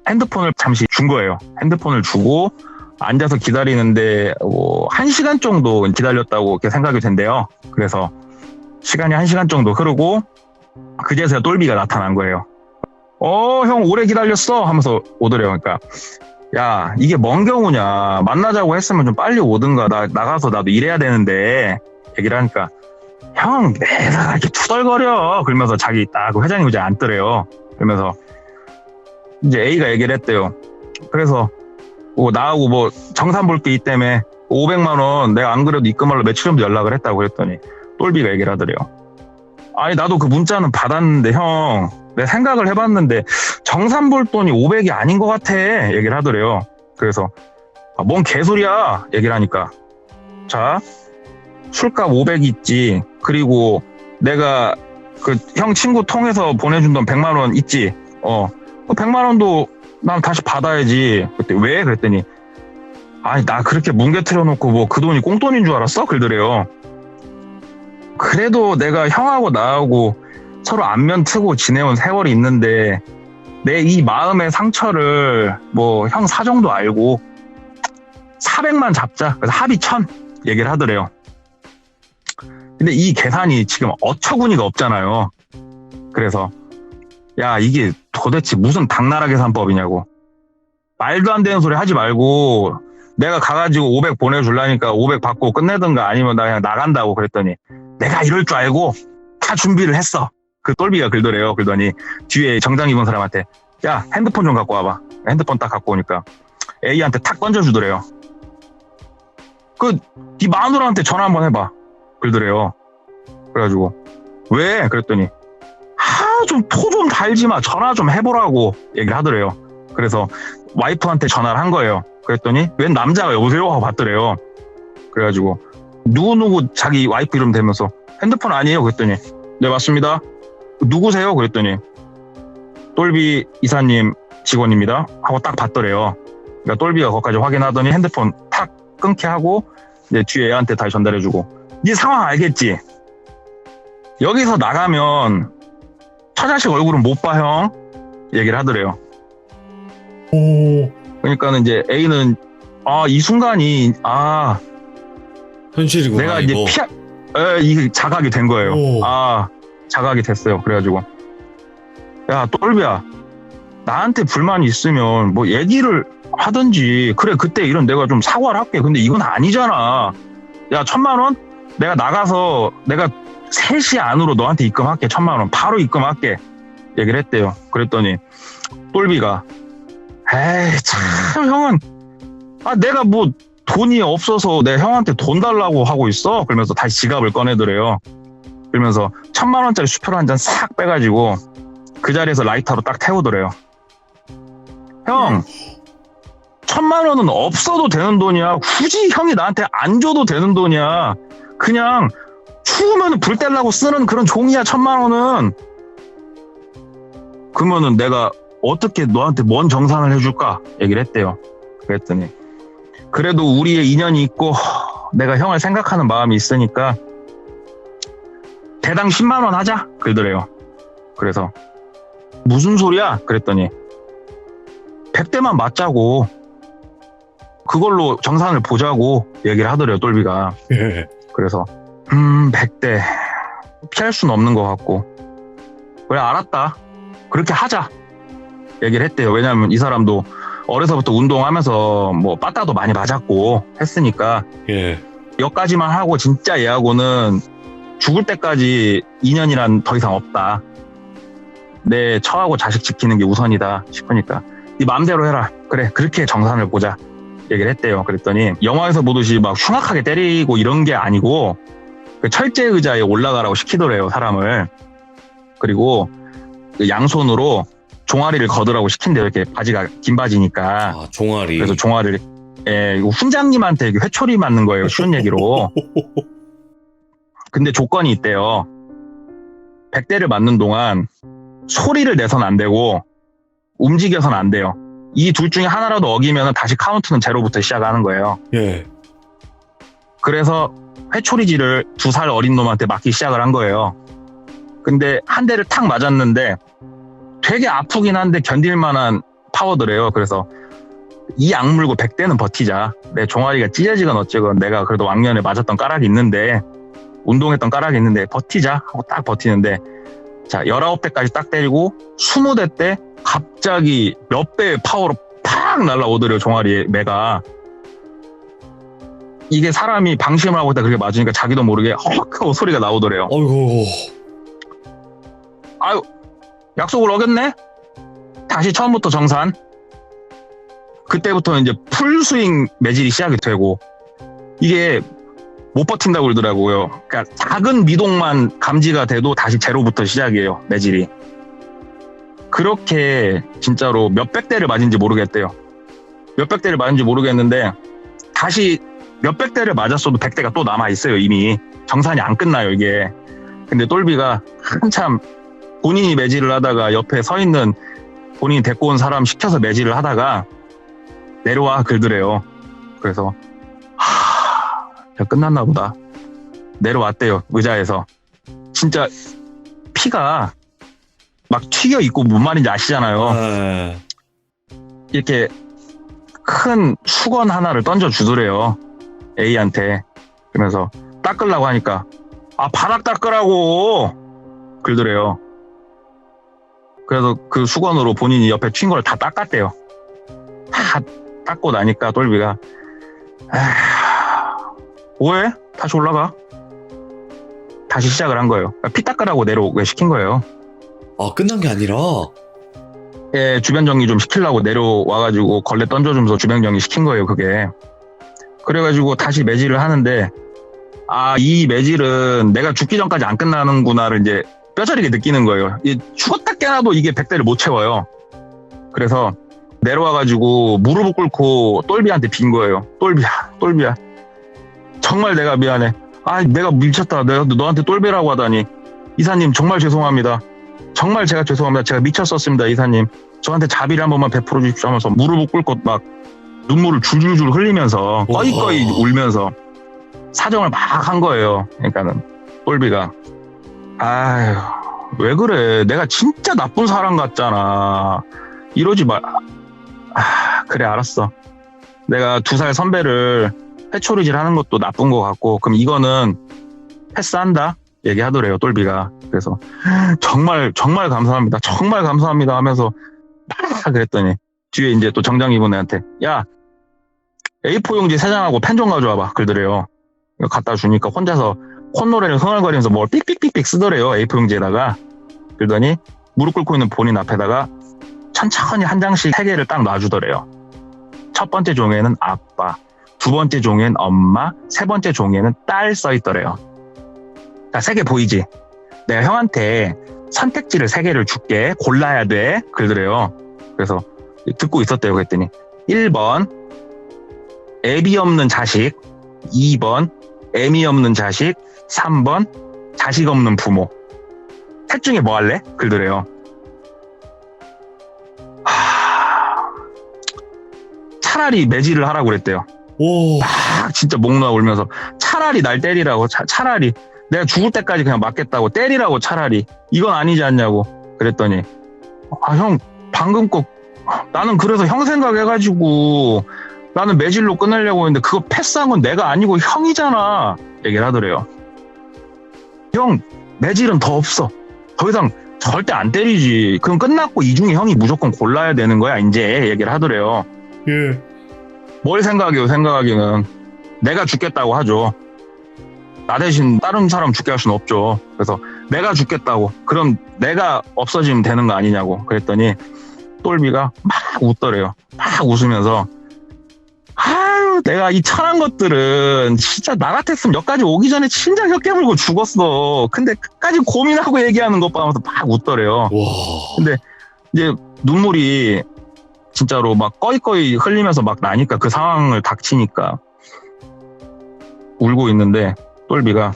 핸드폰을 잠시 준 거예요. 핸드폰을 주고 앉아서 기다리는데 1시간 정도 기다렸다고 이렇게 생각이 된대요. 그래서 시간이 1시간 정도 흐르고 그제서야 똘비가 나타난 거예요. 형 오래 기다렸어 하면서 오더래요. 그러니까 야, 이게 뭔 경우냐, 만나자고 했으면 좀 빨리 오든가, 나가서 나도 일해야 되는데 얘기를 하니까 형 내가 이렇게 투덜거려 그러면서 자기 딱 회장님 이제 앉더래요. 그러면서 이제 A가 얘기를 했대요. 그래서 나하고 정산 볼 게 있기 때문에 500만 원 내가 안 그래도 입금하려 며칠 전부터 연락을 했다고 그랬더니 똘비가 얘기를 하더래요. 아니 나도 그 문자는 받았는데 형, 내가 생각을 해봤는데 정산 볼 돈이 500이 아닌 것 같아 얘기를 하더래요. 그래서 뭔 개소리야 얘기를 하니까 자, 술값 500 있지, 그리고 내가 그 형 친구 통해서 보내준 돈 100만 원 있지, 그 100만 원도 난 다시 받아야지. 그때 왜? 그랬더니 아니 나 그렇게 뭉개트려 놓고 그 돈이 꽁돈인 줄 알았어? 그러더래요. 그래도 내가 형하고 나하고 서로 안면 트고 지내온 세월이 있는데 내 이 마음의 상처를 형 사정도 알고 400만 잡자. 그래서 합의 1000 얘기를 하더래요. 근데 이 계산이 지금 어처구니가 없잖아요. 그래서 야, 이게 도대체 무슨 당나라 계산법이냐고. 말도 안 되는 소리 하지 말고 내가 가가지고 500 보내주려니까 500 받고 끝내든가 아니면 나 그냥 나간다고 그랬더니 내가 이럴 줄 알고 다 준비를 했어. 그 똘비가 그러더래요. 그러더니 뒤에 정장 입은 사람한테 야, 핸드폰 좀 갖고 와봐. 핸드폰 딱 갖고 오니까 A한테 탁 던져주더래요. 네 마누라한테 전화 한번 해봐. 그러더래요. 그래가지고 왜? 그랬더니 좀 토 좀 달지 마. 전화 좀 해보라고 얘기를 하더래요. 그래서 와이프한테 전화를 한 거예요. 그랬더니 웬 남자가 여보세요? 하고 받더래요. 그래가지고 누구누구 자기 와이프 이름 대면서 핸드폰 아니에요? 그랬더니 네 맞습니다. 누구세요? 그랬더니 똘비 이사님 직원입니다 하고 딱 받더래요. 그러니까 똘비가 거기까지 확인하더니 핸드폰 탁 끊게 하고 이제 뒤에 애한테 다시 전달해주고 네 상황 알겠지? 여기서 나가면 처자식 얼굴은 못 봐 형 얘기를 하더래요. 그러니까는 이제 A는 이 순간이 현실이구나. 내가 이거. 이제 이게 자각이 된 거예요. 오. 자각이 됐어요. 그래가지고 야 똘비야, 나한테 불만이 있으면 얘기를 하든지 그래, 그때 이런 내가 좀 사과를 할게. 근데 이건 아니잖아. 야 1000만 원 내가 나가서 내가 3시 안으로 너한테 입금할게. 1000만 원 바로 입금할게 얘기를 했대요. 그랬더니 똘비가 에이 참 형은 내가 돈이 없어서 내 형한테 돈 달라고 하고 있어. 그러면서 다시 지갑을 꺼내더래요. 그러면서 1000만 원짜리 수표를 한 잔 싹 빼가지고 그 자리에서 라이터로 딱 태우더래요. 형 1000만 원은 없어도 되는 돈이야. 굳이 형이 나한테 안 줘도 되는 돈이야. 그냥 추우면 불 떼려고 쓰는 그런 종이야 1000만 원은. 그러면은 내가 어떻게 너한테 뭔 정산을 해줄까 얘기를 했대요. 그랬더니 그래도 우리의 인연이 있고 내가 형을 생각하는 마음이 있으니까 대당 10만 원 하자 그러더래요. 그래서 무슨 소리야? 그랬더니 100대만 맞자고, 그걸로 정산을 보자고 얘기를 하더래요. 똘비가. 예. 그래서 100대 피할 수는 없는 것 같고 그래 알았다 그렇게 하자 얘기를 했대요. 왜냐하면 이 사람도 어려서부터 운동하면서 빠따도 많이 맞았고 했으니까 예. 여기까지만 하고 진짜 얘하고는 죽을 때까지 인연이란 더 이상 없다. 내 처하고 자식 지키는 게 우선이다 싶으니까 네 마음대로 해라. 그래 그렇게 정산을 보자 얘기를 했대요. 그랬더니 영화에서 보듯이 막 흉악하게 때리고 이런 게 아니고 그 철제 의자에 올라가라고 시키더래요, 사람을. 그리고 그 양손으로 종아리를 걷으라고 시킨대요. 이렇게 바지가 긴 바지니까. 아, 종아리. 그래서 종아리를 이거 훈장님한테 회초리 맞는 거예요. 쉬운 얘기로. 근데 조건이 있대요. 100대를 맞는 동안 소리를 내선 안 되고 움직여선 안 돼요. 이 둘 중에 하나라도 어기면 다시 카운트는 제로부터 시작하는 거예요. 예. 그래서 회초리질을 2살 어린 놈한테 맞기 시작을 한 거예요. 근데 한 대를 탁 맞았는데 되게 아프긴 한데 견딜 만한 파워더래요. 그래서 이 악물고 100대는 버티자. 내 종아리가 찢어지건 어쩌건 내가 그래도 왕년에 맞았던 까락이 있는데 운동했던 까락이 있는데 버티자 하고 딱 버티는데 자 19대까지 딱 때리고 20대 때 갑자기 몇 배의 파워로 팍 날라오더래요. 종아리에 매가. 이게 사람이 방심을 하고 있다 그렇게 맞으니까 자기도 모르게 헉 하고 소리가 나오더래요. 어이구. 아유 약속을 어겼네? 다시 처음부터 정산. 그때부터 이제 풀스윙 매질이 시작이 되고 이게 못 버틴다고 그러더라고요. 그러니까 작은 미동만 감지가 돼도 다시 제로부터 시작이에요. 매질이. 그렇게 진짜로 몇백 대를 맞은지 모르겠대요. 몇백 대를 맞은지 모르겠는데 다시 몇백 대를 맞았어도 100대가 또 남아있어요. 이미. 정산이 안 끝나요. 이게. 근데 똘비가 한참 본인이 매질을 하다가 옆에 서 있는 본인이 데리고 온 사람 시켜서 매질을 하다가 내려와 긁으래요. 그래서 야, 끝났나 보다. 내려왔대요. 의자에서. 진짜 피가 막 튀겨 있고 뭔 말인지 아시잖아요. 아, 이렇게 큰 수건 하나를 던져주더래요. A한테. 그러면서 닦으려고 하니까 아 바닥 닦으라고 그러더래요. 그래서 그 수건으로 본인이 옆에 튄 걸 다 닦았대요. 다 닦고 나니까 똘비가 뭐해? 다시 올라가. 다시 시작을 한 거예요. 피 닦으라고 내려오게 시킨 거예요. 아, 끝난 게 아니라. 예, 주변 정리 좀 시키려고 내려와가지고 걸레 던져주면서 주변 정리 시킨 거예요, 그게. 그래가지고 다시 매질을 하는데, 아, 이 매질은 내가 죽기 전까지 안 끝나는구나를 이제 뼈저리게 느끼는 거예요. 죽었다 깨나도 이게 100대를 못 채워요. 그래서 내려와가지고 무릎을 꿇고 똘비한테 빈 거예요. 똘비야. 정말 내가 미안해. 아, 내가 미쳤다. 내가 너한테 똘비라고 하다니. 이사님, 정말 죄송합니다. 정말 제가 죄송합니다. 제가 미쳤었습니다, 이사님. 저한테 자비를 한 번만 베풀어 주십시오 하면서 무릎을 꿇고 막 눈물을 줄줄줄 흘리면서 꺼이꺼이 울면서 사정을 막 한 거예요. 그러니까는 똘비가 아유, 왜 그래? 내가 진짜 나쁜 사람 같잖아. 이러지 마. 아, 그래, 알았어. 내가 2살 선배를 회초리질 하는 것도 나쁜 것 같고, 그럼 이거는 패스한다? 얘기하더래요, 똘비가. 그래서, 정말 감사합니다. 정말 감사합니다 하면서, 막 그랬더니, 뒤에 이제 또 정장 입은 애한테, 야, A4 용지 3장하고 펜 좀 가져와봐. 그러더래요. 갖다 주니까 혼자서 콧노래를 흥얼거리면서 뭘 삑삑삑삑 쓰더래요, A4 용지에다가. 그러더니, 무릎 꿇고 있는 본인 앞에다가, 천천히 한 장씩 3개를 딱 놔주더래요. 첫 번째 종이에는 아빠, 두 번째 종이에는 엄마, 세 번째 종이에는 딸 써있더래요. 자, 3개 보이지? 내가 형한테 선택지를 3개를 줄게. 골라야 돼. 그러더래요. 그래서 듣고 있었대요. 그랬더니 1번 애비 없는 자식, 2번 애미 없는 자식, 3번 자식 없는 부모. 셋 중에 뭐 할래? 그러더래요. 차라리 매질을 하라고 그랬대요. 오. 막 진짜 목 놓아 울면서 차라리 날 때리라고. 차라리 내가 죽을 때까지 그냥 맞겠다고. 때리라고. 차라리 이건 아니지 않냐고. 그랬더니 아, 형 방금 거 나는 그래서 형 생각해가지고 나는 매질로 끝내려고 했는데 그거 패스한 건 내가 아니고 형이잖아. 얘기를 하더래요. 형 매질은 더 없어. 더 이상 절대 안 때리지. 그럼 끝났고 이 중에 형이 무조건 골라야 되는 거야 이제. 얘기를 하더래요. 예. 뭘 생각해요? 생각하기는 내가 죽겠다고 하죠. 나 대신 다른 사람 죽게 할 수는 없죠. 그래서 내가 죽겠다고. 그럼 내가 없어지면 되는 거 아니냐고. 그랬더니 똘비가 막 웃더래요. 막 웃으면서 아 내가 이 천한 것들은 진짜 나 같았으면 여기까지 오기 전에 진짜 혀 깨물고 죽었어. 근데 끝까지 고민하고 얘기하는 것 봐서 막 웃더래요. 와. 근데 이제 눈물이 진짜로 막 꺼이꺼이 흘리면서 막 나니까 그 상황을 닥치니까 울고 있는데 똘비가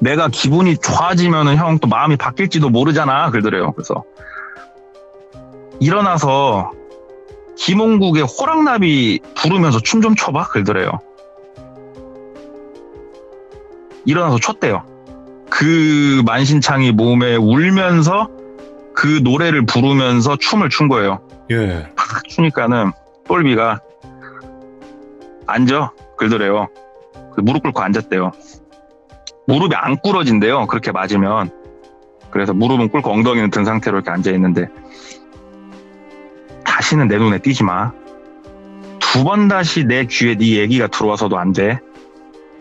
내가 기분이 좋아지면은 형 또 마음이 바뀔지도 모르잖아 그러더래요. 그래서 일어나서 김홍국의 호랑나비 부르면서 춤 좀 춰봐 그러더래요. 일어나서 췄대요. 그 만신창이 몸에 울면서 그 노래를 부르면서 춤을 춘 거예요. 예. 팍 추니까는 똘비가 앉아 그러더래요. 무릎 꿇고 앉았대요. 무릎이 안 꿇어진대요. 그렇게 맞으면. 그래서 무릎은 꿇고 엉덩이는 든 상태로 이렇게 앉아 있는데 다시는 내 눈에 띄지 마. 2번 다시 내 귀에 네 얘기가 들어와서도 안 돼.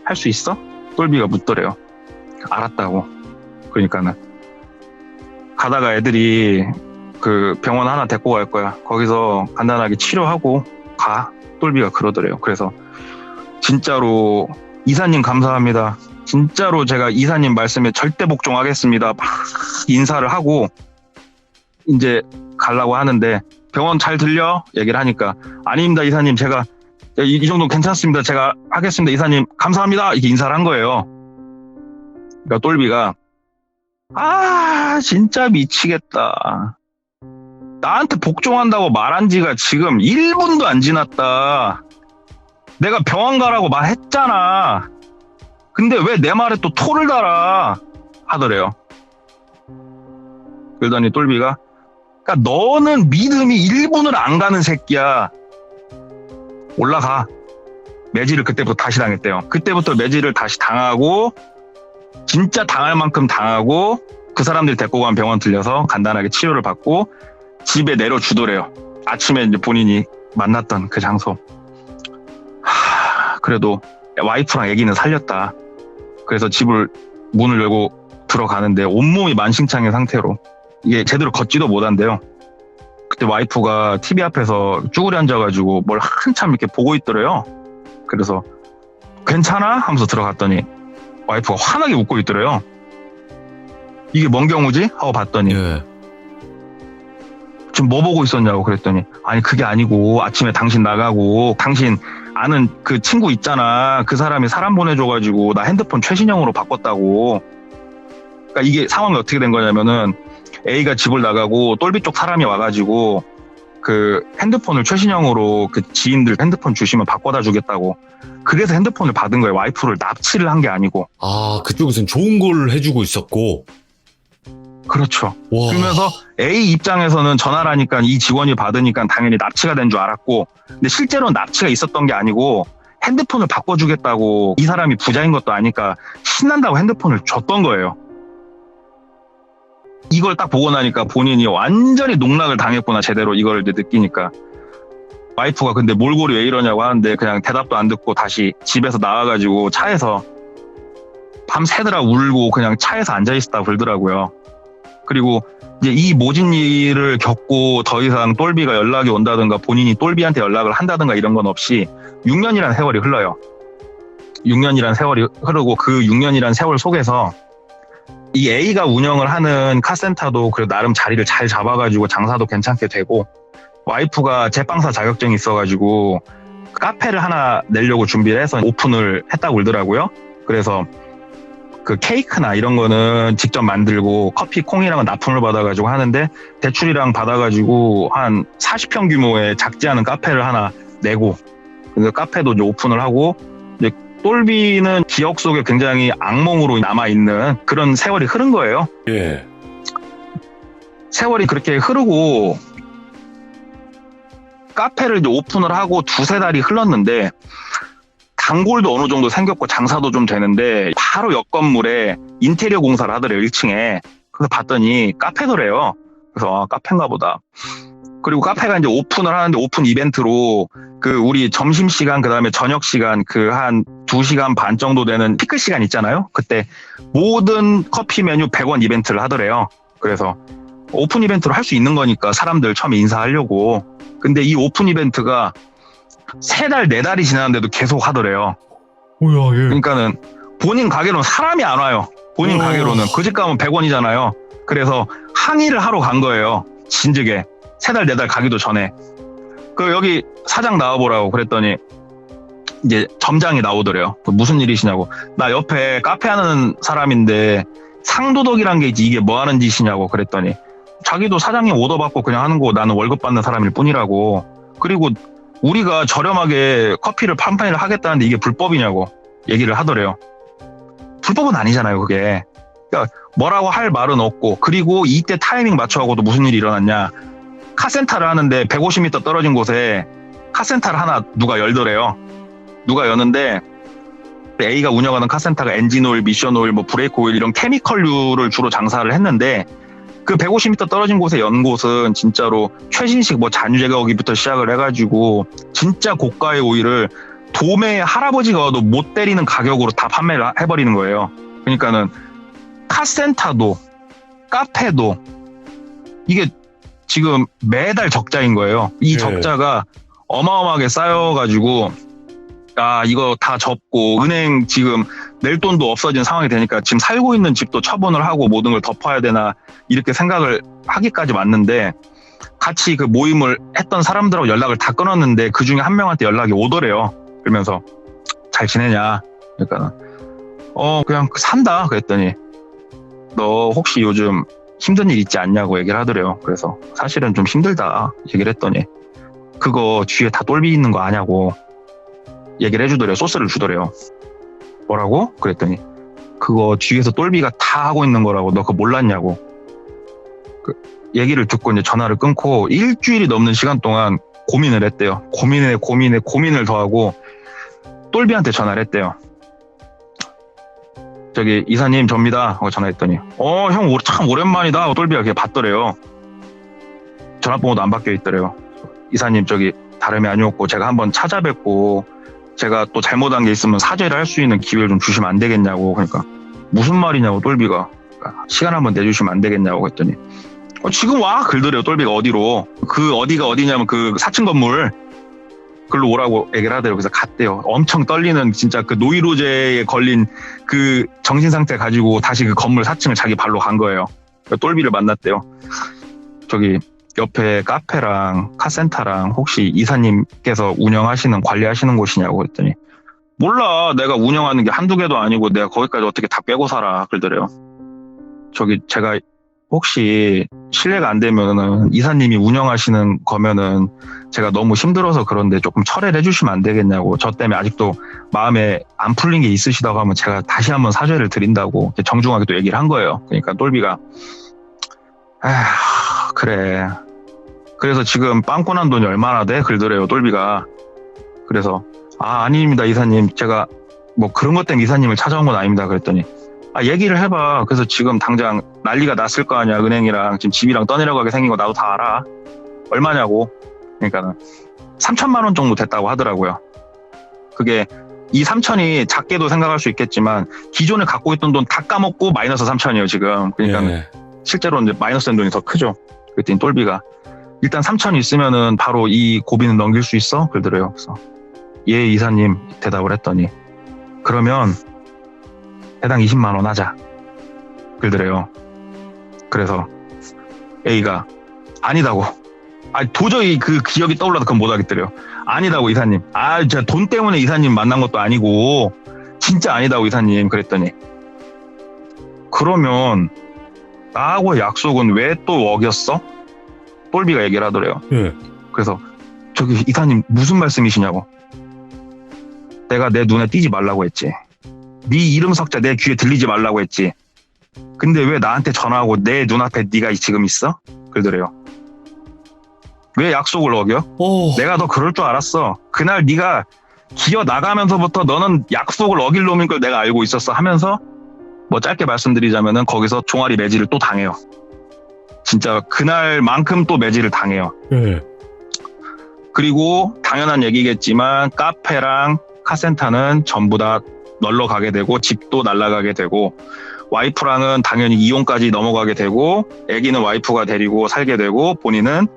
할 수 있어? 똘비가 묻더래요. 알았다고. 그러니까는 가다가 애들이 그 병원 하나 데리고 갈 거야. 거기서 간단하게 치료하고 가. 똘비가 그러더래요. 그래서 진짜로 이사님 감사합니다. 진짜로 제가 이사님 말씀에 절대 복종하겠습니다. 막 인사를 하고 이제 가려고 하는데 병원 잘 들려? 얘기를 하니까 아닙니다 이사님 제가 이 정도 괜찮습니다. 제가 하겠습니다 이사님 감사합니다. 이렇게 인사를 한 거예요. 그러니까 똘비가 진짜 미치겠다. 나한테 복종한다고 말한 지가 지금 1분도 안 지났다. 내가 병원 가라고 말했잖아. 근데 왜 내 말에 또 토를 달아? 하더래요. 그러더니 똘비가 그러니까 너는 믿음이 1분을 안 가는 새끼야. 올라가. 매질을 그때부터 다시 당했대요. 그때부터 매질을 다시 당하고 진짜 당할 만큼 당하고 그 사람들 데리고 간 병원 들려서 간단하게 치료를 받고 집에 내려주더래요. 아침에 이제 본인이 만났던 그 장소. 그래도 와이프랑 애기는 살렸다. 그래서 집을 문을 열고 들어가는데 온몸이 만신창의 상태로 이게 제대로 걷지도 못한대요. 그때 와이프가 TV 앞에서 쭈그려 앉아가지고 뭘 한참 이렇게 보고 있더래요. 그래서 괜찮아? 하면서 들어갔더니 와이프가 환하게 웃고 있더래요. 이게 뭔 경우지? 하고 봤더니 예. 지금 뭐 보고 있었냐고 그랬더니 아니 그게 아니고 아침에 당신 나가고 당신 아는 그 친구 있잖아. 그 사람이 사람 보내줘가지고 나 핸드폰 최신형으로 바꿨다고. 그러니까 이게 상황이 어떻게 된 거냐면은 A가 집을 나가고 똘비 쪽 사람이 와가지고 그 핸드폰을 최신형으로 그 지인들 핸드폰 주시면 바꿔다 주겠다고. 그래서 핸드폰을 받은 거예요. 와이프를 납치를 한 게 아니고. 아, 그쪽에서는 좋은 걸 해주고 있었고. 그렇죠. 와. 그러면서 A 입장에서는 전화를 하니까 이 직원이 받으니까 당연히 납치가 된 줄 알았고, 근데 실제로는 납치가 있었던 게 아니고 핸드폰을 바꿔주겠다고 이 사람이 부자인 것도 아니까 신난다고 핸드폰을 줬던 거예요. 이걸 딱 보고 나니까 본인이 완전히 농락을 당했구나 제대로 이걸 이제 느끼니까 와이프가 근데 몰골이 왜 이러냐고 하는데 그냥 대답도 안 듣고 다시 집에서 나와가지고 차에서 밤새느라 울고 그냥 차에서 앉아있었다고 그러더라고요. 그리고 이제 이 모진 일을 겪고 더 이상 똘비가 연락이 온다든가 본인이 똘비한테 연락을 한다든가 이런 건 없이 6년이라는 세월이 흘러요. 6년이라는 세월이 흐르고 그 6년이라는 세월 속에서 이 A가 운영을 하는 카센터도 그래도 나름 자리를 잘 잡아가지고 장사도 괜찮게 되고 와이프가 제빵사 자격증이 있어가지고 카페를 하나 내려고 준비를 해서 오픈을 했다고 그러더라고요. 그래서 그 케이크나 이런 거는 직접 만들고 커피 콩이랑은 납품을 받아가지고 하는데 대출이랑 받아가지고 한 40평 규모의 작지 않은 카페를 하나 내고 그래서 카페도 이제 오픈을 하고 이제 똘비는 기억 속에 굉장히 악몽으로 남아있는 그런 세월이 흐른 거예요. 예. 세월이 그렇게 흐르고 카페를 이제 오픈을 하고 2-3달이 흘렀는데 단골도 어느 정도 생겼고 장사도 좀 되는데 바로 옆 건물에 인테리어 공사를 하더래요. 1층에. 그래서 봤더니 카페더래요. 그래서 카페인가 보다. 그리고 카페가 이제 오픈을 하는데 오픈 이벤트로 그 우리 점심시간 그다음에 저녁시간 그 한 2시간 반 정도 되는 피크 시간 있잖아요. 그때 모든 커피 메뉴 100원 이벤트를 하더래요. 그래서 오픈 이벤트로 할 수 있는 거니까 사람들 처음에 인사하려고. 근데 이 오픈 이벤트가 3달, 4달이 지났는데도 계속 하더래요. 뭐야, 예. 그러니까는 본인 가게로는 사람이 안 와요. 본인 가게로는. 그 집 가면 100원이잖아요. 그래서 항의를 하러 간 거예요. 진즉에. 3달, 4달 가기도 전에. 그 여기 사장 나와보라고 그랬더니 이제 점장이 나오더래요. 무슨 일이시냐고. 나 옆에 카페 하는 사람인데 상도덕이란 게 있지 이게 뭐 하는 짓이냐고 그랬더니 자기도 사장님 오더 받고 그냥 하는 거 나는 월급 받는 사람일 뿐이라고. 그리고 우리가 저렴하게 커피를 판매를 하겠다는데 이게 불법이냐고 얘기를 하더래요. 불법은 아니잖아요, 그게. 그러니까 뭐라고 할 말은 없고, 그리고 이때 타이밍 맞춰하고도 무슨 일이 일어났냐. 카센터를 하는데 150m 떨어진 곳에 카센터를 하나 누가 열더래요. 누가 여는데 A가 운영하는 카센터가 엔진 오일, 미션 오일, 뭐 브레이크 오일 이런 케미컬류를 주로 장사를 했는데 그 150m 떨어진 곳에 연 곳은 진짜로 최신식 뭐 잔유 제거기부터 시작을 해가지고 진짜 고가의 오일을 도매 할아버지가 와도 못 때리는 가격으로 다 판매를 해버리는 거예요. 그러니까는 카센터도 카페도 이게 지금 매달 적자인 거예요. 이 적자가 어마어마하게 쌓여가지고 아 이거 다 접고 은행 지금 낼 돈도 없어진 상황이 되니까 지금 살고 있는 집도 처분을 하고 모든 걸 덮어야 되나 이렇게 생각을 하기까지 왔는데 같이 그 모임을 했던 사람들하고 연락을 다 끊었는데 그 중에 한 명한테 연락이 오더래요. 그러면서 잘 지내냐? 그러니까 그냥 산다 그랬더니 너 혹시 요즘 힘든 일 있지 않냐고 얘기를 하더래요. 그래서 사실은 좀 힘들다 얘기를 했더니 그거 뒤에 다 똘비 있는 거 아냐고 얘기를 해주더래요. 소스를 주더래요. 뭐라고? 그랬더니 그거 뒤에서 똘비가 다 하고 있는 거라고 너 그거 몰랐냐고 그 얘기를 듣고 이제 전화를 끊고 일주일이 넘는 시간 동안 고민을 했대요. 고민을 더하고 똘비한테 전화를 했대요. 저기 이사님 접니다 하고 전화했더니 형 참 오랜만이다 똘비가 그게 받더래요. 전화번호도 안 바뀌어 있더래요. 이사님 저기 다름이 아니었고 제가 한번 찾아뵙고 제가 또 잘못한 게 있으면 사죄를 할 수 있는 기회를 좀 주시면 안 되겠냐고. 그러니까 무슨 말이냐고 똘비가 그러니까 시간 한번 내주시면 안 되겠냐고 했더니 지금 와 그러더래요. 똘비가 어디로 그 어디가 어디냐면 그 4층 건물 글로 오라고 얘기를 하더래요. 그래서 갔대요. 엄청 떨리는 진짜 그 노이로제에 걸린 그 정신 상태 가지고 다시 그 건물 4층을 자기 발로 간 거예요. 똘비를 만났대요. 저기 옆에 카페랑 카센터랑 혹시 이사님께서 운영하시는 관리하시는 곳이냐고 했더니 몰라 내가 운영하는 게 한두 개도 아니고 내가 거기까지 어떻게 다 빼고 살아 그러더래요. 저기 제가 혹시 실례가 안 되면은 이사님이 운영하시는 거면은 제가 너무 힘들어서 그런데 조금 철회를 해주시면 안 되겠냐고 저 때문에 아직도 마음에 안 풀린 게 있으시다고 하면 제가 다시 한번 사죄를 드린다고 정중하게 또 얘기를 한 거예요. 그러니까 똘비가 그래 그래서 지금 빵꾸 난 돈이 얼마나 돼? 그러더래요 똘비가. 그래서 아닙니다 이사님 제가 뭐 그런 것 때문에 이사님을 찾아온 건 아닙니다 그랬더니 얘기를 해봐. 그래서 지금 당장 난리가 났을 거 아니야. 은행이랑 지금 집이랑 떠내려가게 생긴 거 나도 다 알아. 얼마냐고. 그러니까 3천만 원 정도 됐다고 하더라고요. 그게 이 3천이 작게도 생각할 수 있겠지만 기존에 갖고 있던 돈 다 까먹고 마이너스 3천이에요 지금. 그러니까 실제로 이제 마이너스 된 돈이 더 크죠. 그랬더니 똘비가 일단 3천이 있으면은 바로 이 고비는 넘길 수 있어? 그러더래요. 그래서 예 이사님 대답을 했더니 그러면 해당 20만 원 하자 그러더래요. 그래서 A가 아니다고 도저히 그 기억이 떠올라도 그건 못 하겠더래요. 아니다고 이사님 제가 돈 때문에 이사님 만난 것도 아니고 진짜 아니다고 이사님 그랬더니 그러면 나하고의 약속은 왜 또 어겼어? 똘비가 얘기를 하더래요. 그래서 저기 이사님 무슨 말씀이시냐고. 내가 내 눈에 띄지 말라고 했지. 네 이름 석자 내 귀에 들리지 말라고 했지. 근데 왜 나한테 전화하고 내 눈앞에 네가 지금 있어? 그러더래요. 왜 약속을 어겨? 내가 너 그럴 줄 알았어. 그날 네가 기어 나가면서부터 너는 약속을 어길 놈인 걸 내가 알고 있었어 하면서 뭐 짧게 말씀드리자면은 거기서 종아리 매질을 또 당해요. 진짜 그날만큼 또 매질을 당해요. 그리고 당연한 얘기겠지만 카페랑 카센터는 전부 다 널러 가게 되고 집도 날아가게 되고 와이프랑은 당연히 이혼까지 넘어가게 되고 아기는 와이프가 데리고 살게 되고 본인은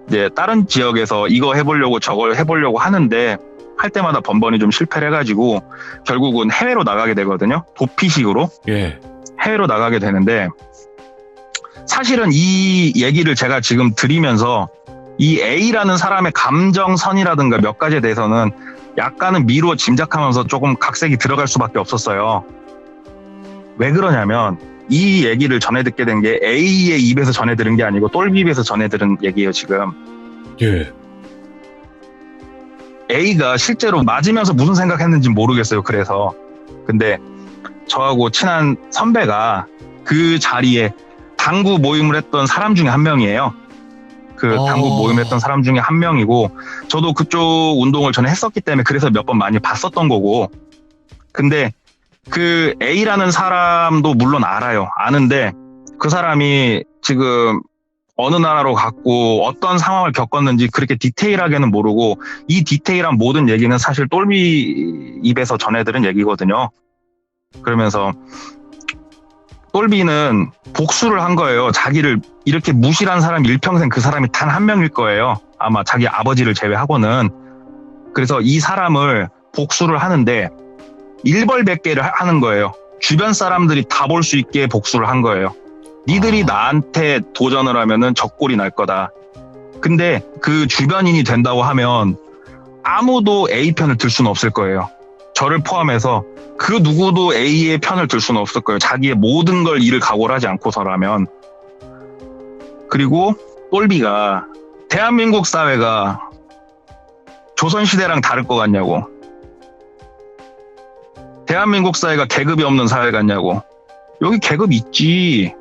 이제 다른 지역에서 이거 해보려고 저걸 해보려고 하는데 할 때마다 번번이 좀 실패를 해가지고 결국은 해외로 나가게 되거든요. 도피식으로 예. 해외로 나가게 되는데, 사실은 이 얘기를 제가 지금 드리면서 이 A라는 사람의 감정선이라든가 몇 가지에 대해서는 약간은 미루어 짐작하면서 조금 각색이 들어갈 수밖에 없었어요. 왜 그러냐면 이 얘기를 전해 듣게 된 게 A의 입에서 전해 들은 게 아니고 똘비 입에서 전해 들은 얘기예요, 지금. 예. A가 실제로 맞으면서 무슨 생각했는지 모르겠어요. 그래서 근데 저하고 친한 선배가 그 자리에 당구 모임을 했던 사람 중에 한 명이에요. 그 당구 모임을 했던 사람 중에 한 명이고, 저도 그쪽 운동을 전에 했었기 때문에 그래서 몇 번 많이 봤었던 거고. 근데 그 A라는 사람도 물론 알아요. 아는데 그 사람이 지금 어느 나라로 갔고 어떤 상황을 겪었는지 그렇게 디테일하게는 모르고, 이 디테일한 모든 얘기는 사실 똘비 입에서 전해들은 얘기거든요. 그러면서 똘비는 복수를 한 거예요. 자기를 이렇게 무시한 사람이 일평생 그 사람이 단 한 명일 거예요. 아마 자기 아버지를 제외하고는. 그래서 이 사람을 복수를 하는데 일벌백계를 하는 거예요. 주변 사람들이 다 볼 수 있게 복수를 한 거예요. 니들이 나한테 도전을 하면은 적골이 날 거다. 근데 그 주변인이 된다고 하면 아무도 A 편을 들 수는 없을 거예요. 저를 포함해서 그 누구도 A의 편을 들 수는 없을 거예요. 자기의 모든 걸 일을 각오를 하지 않고서라면. 그리고 똘비가 대한민국 사회가 조선시대랑 다를 것 같냐고. 대한민국 사회가 계급이 없는 사회 같냐고. 여기 계급 있지.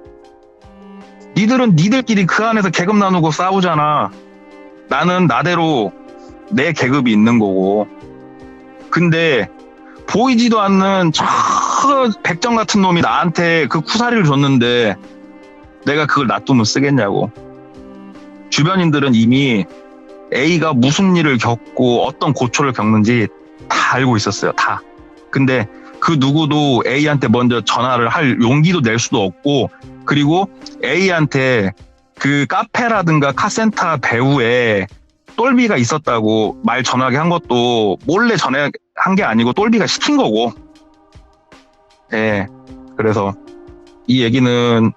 니들은 니들끼리 그 안에서 계급 나누고 싸우잖아. 나는 나대로 내 계급이 있는 거고. 근데 보이지도 않는 저 백정 같은 놈이 나한테 그 쿠사리를 줬는데 내가 그걸 놔두면 쓰겠냐고. 주변인들은 이미 A가 무슨 일을 겪고 어떤 고초를 겪는지 다 알고 있었어요. 다. 근데 그 누구도 A한테 먼저 전화를 할 용기도 낼 수도 없고, 그리고 A한테 그 카페라든가 카센터 배우에 똘비가 있었다고 말 전하게 한 것도 몰래 전화한 게 아니고 똘비가 시킨 거고. 예. 그래서 이 얘기는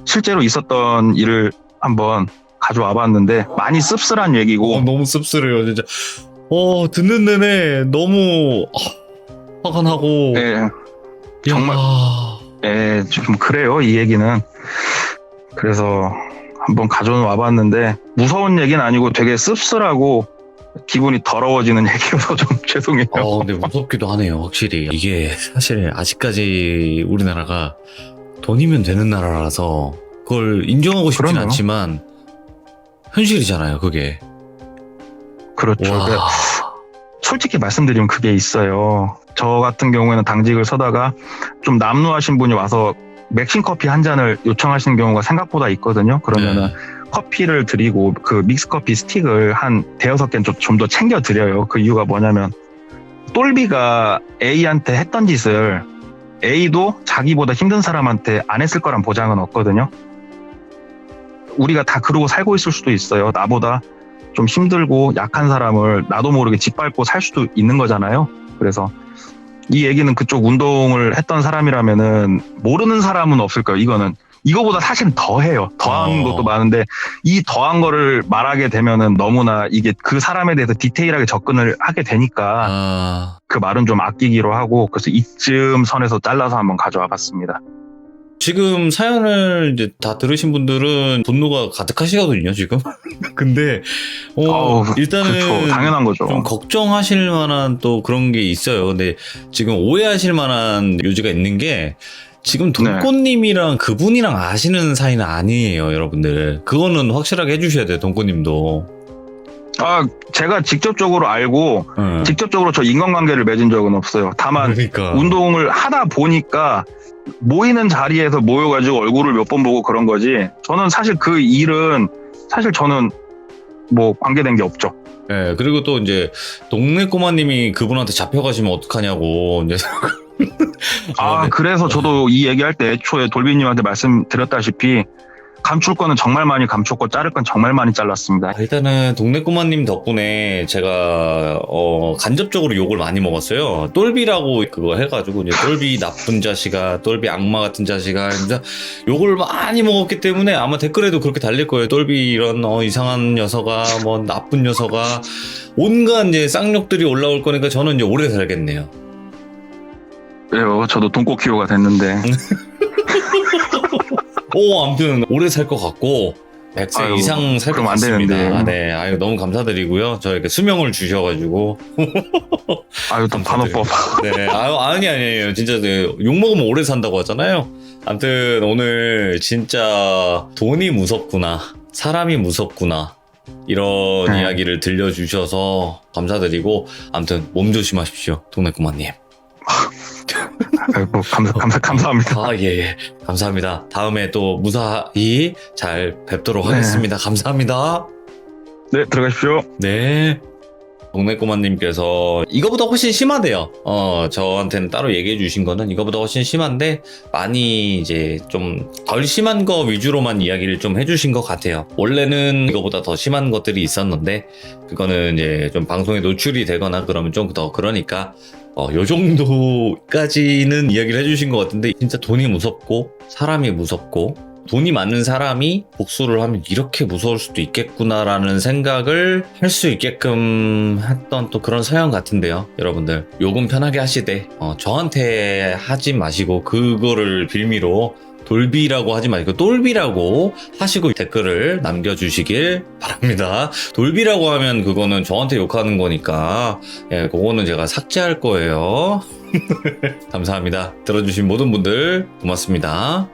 실제로 있었던 일을 한번 가져와 봤는데 많이 씁쓸한 얘기고. 너무 씁쓸해요, 진짜. 듣는 내내 너무 화가 나고. 예. 정말. 예, 좀 그래요, 이 얘기는. 그래서 한번 가져와 봤는데 무서운 얘기는 아니고 되게 씁쓸하고 기분이 더러워지는 얘기여서 좀 죄송해요. 근데 무섭기도 하네요, 확실히. 이게 사실 아직까지 우리나라가 돈이면 되는 나라라서 그걸 인정하고 싶진 그러네요. 않지만 현실이잖아요, 그게. 그렇죠. 와. 그러니까 솔직히 말씀드리면 그게 있어요. 저 같은 경우에는 당직을 서다가 좀 남루하신 분이 와서 맥심 커피 한 잔을 요청하시는 경우가 생각보다 있거든요. 그러면은 커피를 드리고 그 믹스 커피 스틱을 한 대여섯 개는 좀 더 챙겨 드려요. 그 이유가 뭐냐면 똘비가 A한테 했던 짓을 A도 자기보다 힘든 사람한테 안 했을 거란 보장은 없거든요. 우리가 다 그러고 살고 있을 수도 있어요. 나보다 좀 힘들고 약한 사람을 나도 모르게 짓밟고 살 수도 있는 거잖아요. 그래서 이 얘기는 그쪽 운동을 했던 사람이라면은 모르는 사람은 없을 거예요. 이거는 이거보다 사실은 더해요. 더한 것도 많은데 이 더한 거를 말하게 되면은 너무나 이게 그 사람에 대해서 디테일하게 접근을 하게 되니까 그 말은 좀 아끼기로 하고, 그래서 이쯤 선에서 잘라서 한번 가져와 봤습니다. 지금 사연을 이제 다 들으신 분들은 분노가 가득하시거든요, 지금. 근데 일단은 그렇죠. 당연한 거죠. 좀 걱정하실 만한 또 그런 게 있어요. 근데 지금 오해하실 만한 요지가 있는 게, 지금 돈꽃님이랑 그분이랑 아시는 사이는 아니에요, 여러분들. 그거는 확실하게 해주셔야 돼요, 돈꽃님도. 제가 직접적으로 알고 직접적으로 저 인간관계를 맺은 적은 없어요. 다만 그러니까. 운동을 하다 보니까 모이는 자리에서 모여가지고 얼굴을 몇 번 보고 그런 거지, 저는 사실 그 일은 사실 저는 뭐 관계된 게 없죠. 네, 그리고 또 이제 동네 꼬마님이 그분한테 잡혀가시면 어떡하냐고 이제. 그래서 저도 이 얘기할 때 애초에 돌비님한테 말씀드렸다시피 감출 거는 정말 많이 감췄고 자를 건 정말 많이 잘랐습니다. 일단은 동네 꼬마님 덕분에 제가 간접적으로 욕을 많이 먹었어요. 똘비라고 그거 해가지고 이제 똘비 나쁜 자식아, 똘비 악마 같은 자식아, 진짜 욕을 많이 먹었기 때문에 아마 댓글에도 그렇게 달릴 거예요. 똘비 이런 이상한 녀석아, 뭐 나쁜 녀석아, 온갖 이제 쌍욕들이 올라올 거니까 저는 이제 오래 살겠네요. 그래요. 저도 돈꽃키오가 됐는데. 아무튼 오래 살 것 같고 100세 아유, 이상 살 것 그럼 안 같습니다. 되는데. 네, 아유 너무 감사드리고요. 저에게 수명을 주셔가지고. 아유, 또 반어법. 네, 아니에요. 진짜 욕 먹으면 오래 산다고 하잖아요. 아무튼 오늘 진짜 돈이 무섭구나, 사람이 무섭구나, 이런 네. 이야기를 들려주셔서 감사드리고, 아무튼 몸 조심하십시오, 동네 꼬마님. 아이고, 감사합니다. 예. 감사합니다. 다음에 또 무사히 잘 뵙도록 네. 하겠습니다. 감사합니다. 네, 들어가십시오. 네. 동네 꼬마님께서 이거보다 훨씬 심하대요. 저한테는 따로 얘기해 주신 거는 이거보다 훨씬 심한데, 많이 이제 좀 덜 심한 거 위주로만 이야기를 좀 해주신 것 같아요. 원래는 이거보다 더 심한 것들이 있었는데, 그거는 이제 좀 방송에 노출이 되거나 그러면 좀 더 그러니까, 요 정도까지는 이야기를 해주신 것 같은데, 진짜 돈이 무섭고, 사람이 무섭고, 돈이 많은 사람이 복수를 하면 이렇게 무서울 수도 있겠구나라는 생각을 할 수 있게끔 했던 또 그런 서양 같은데요. 여러분들 요금 편하게 하시되 저한테 하지 마시고, 그거를 빌미로 돌비라고 하지 마시고 똘비라고 하시고 댓글을 남겨주시길 바랍니다. 돌비라고 하면 그거는 저한테 욕하는 거니까, 예, 그거는 제가 삭제할 거예요. 감사합니다. 들어주신 모든 분들 고맙습니다.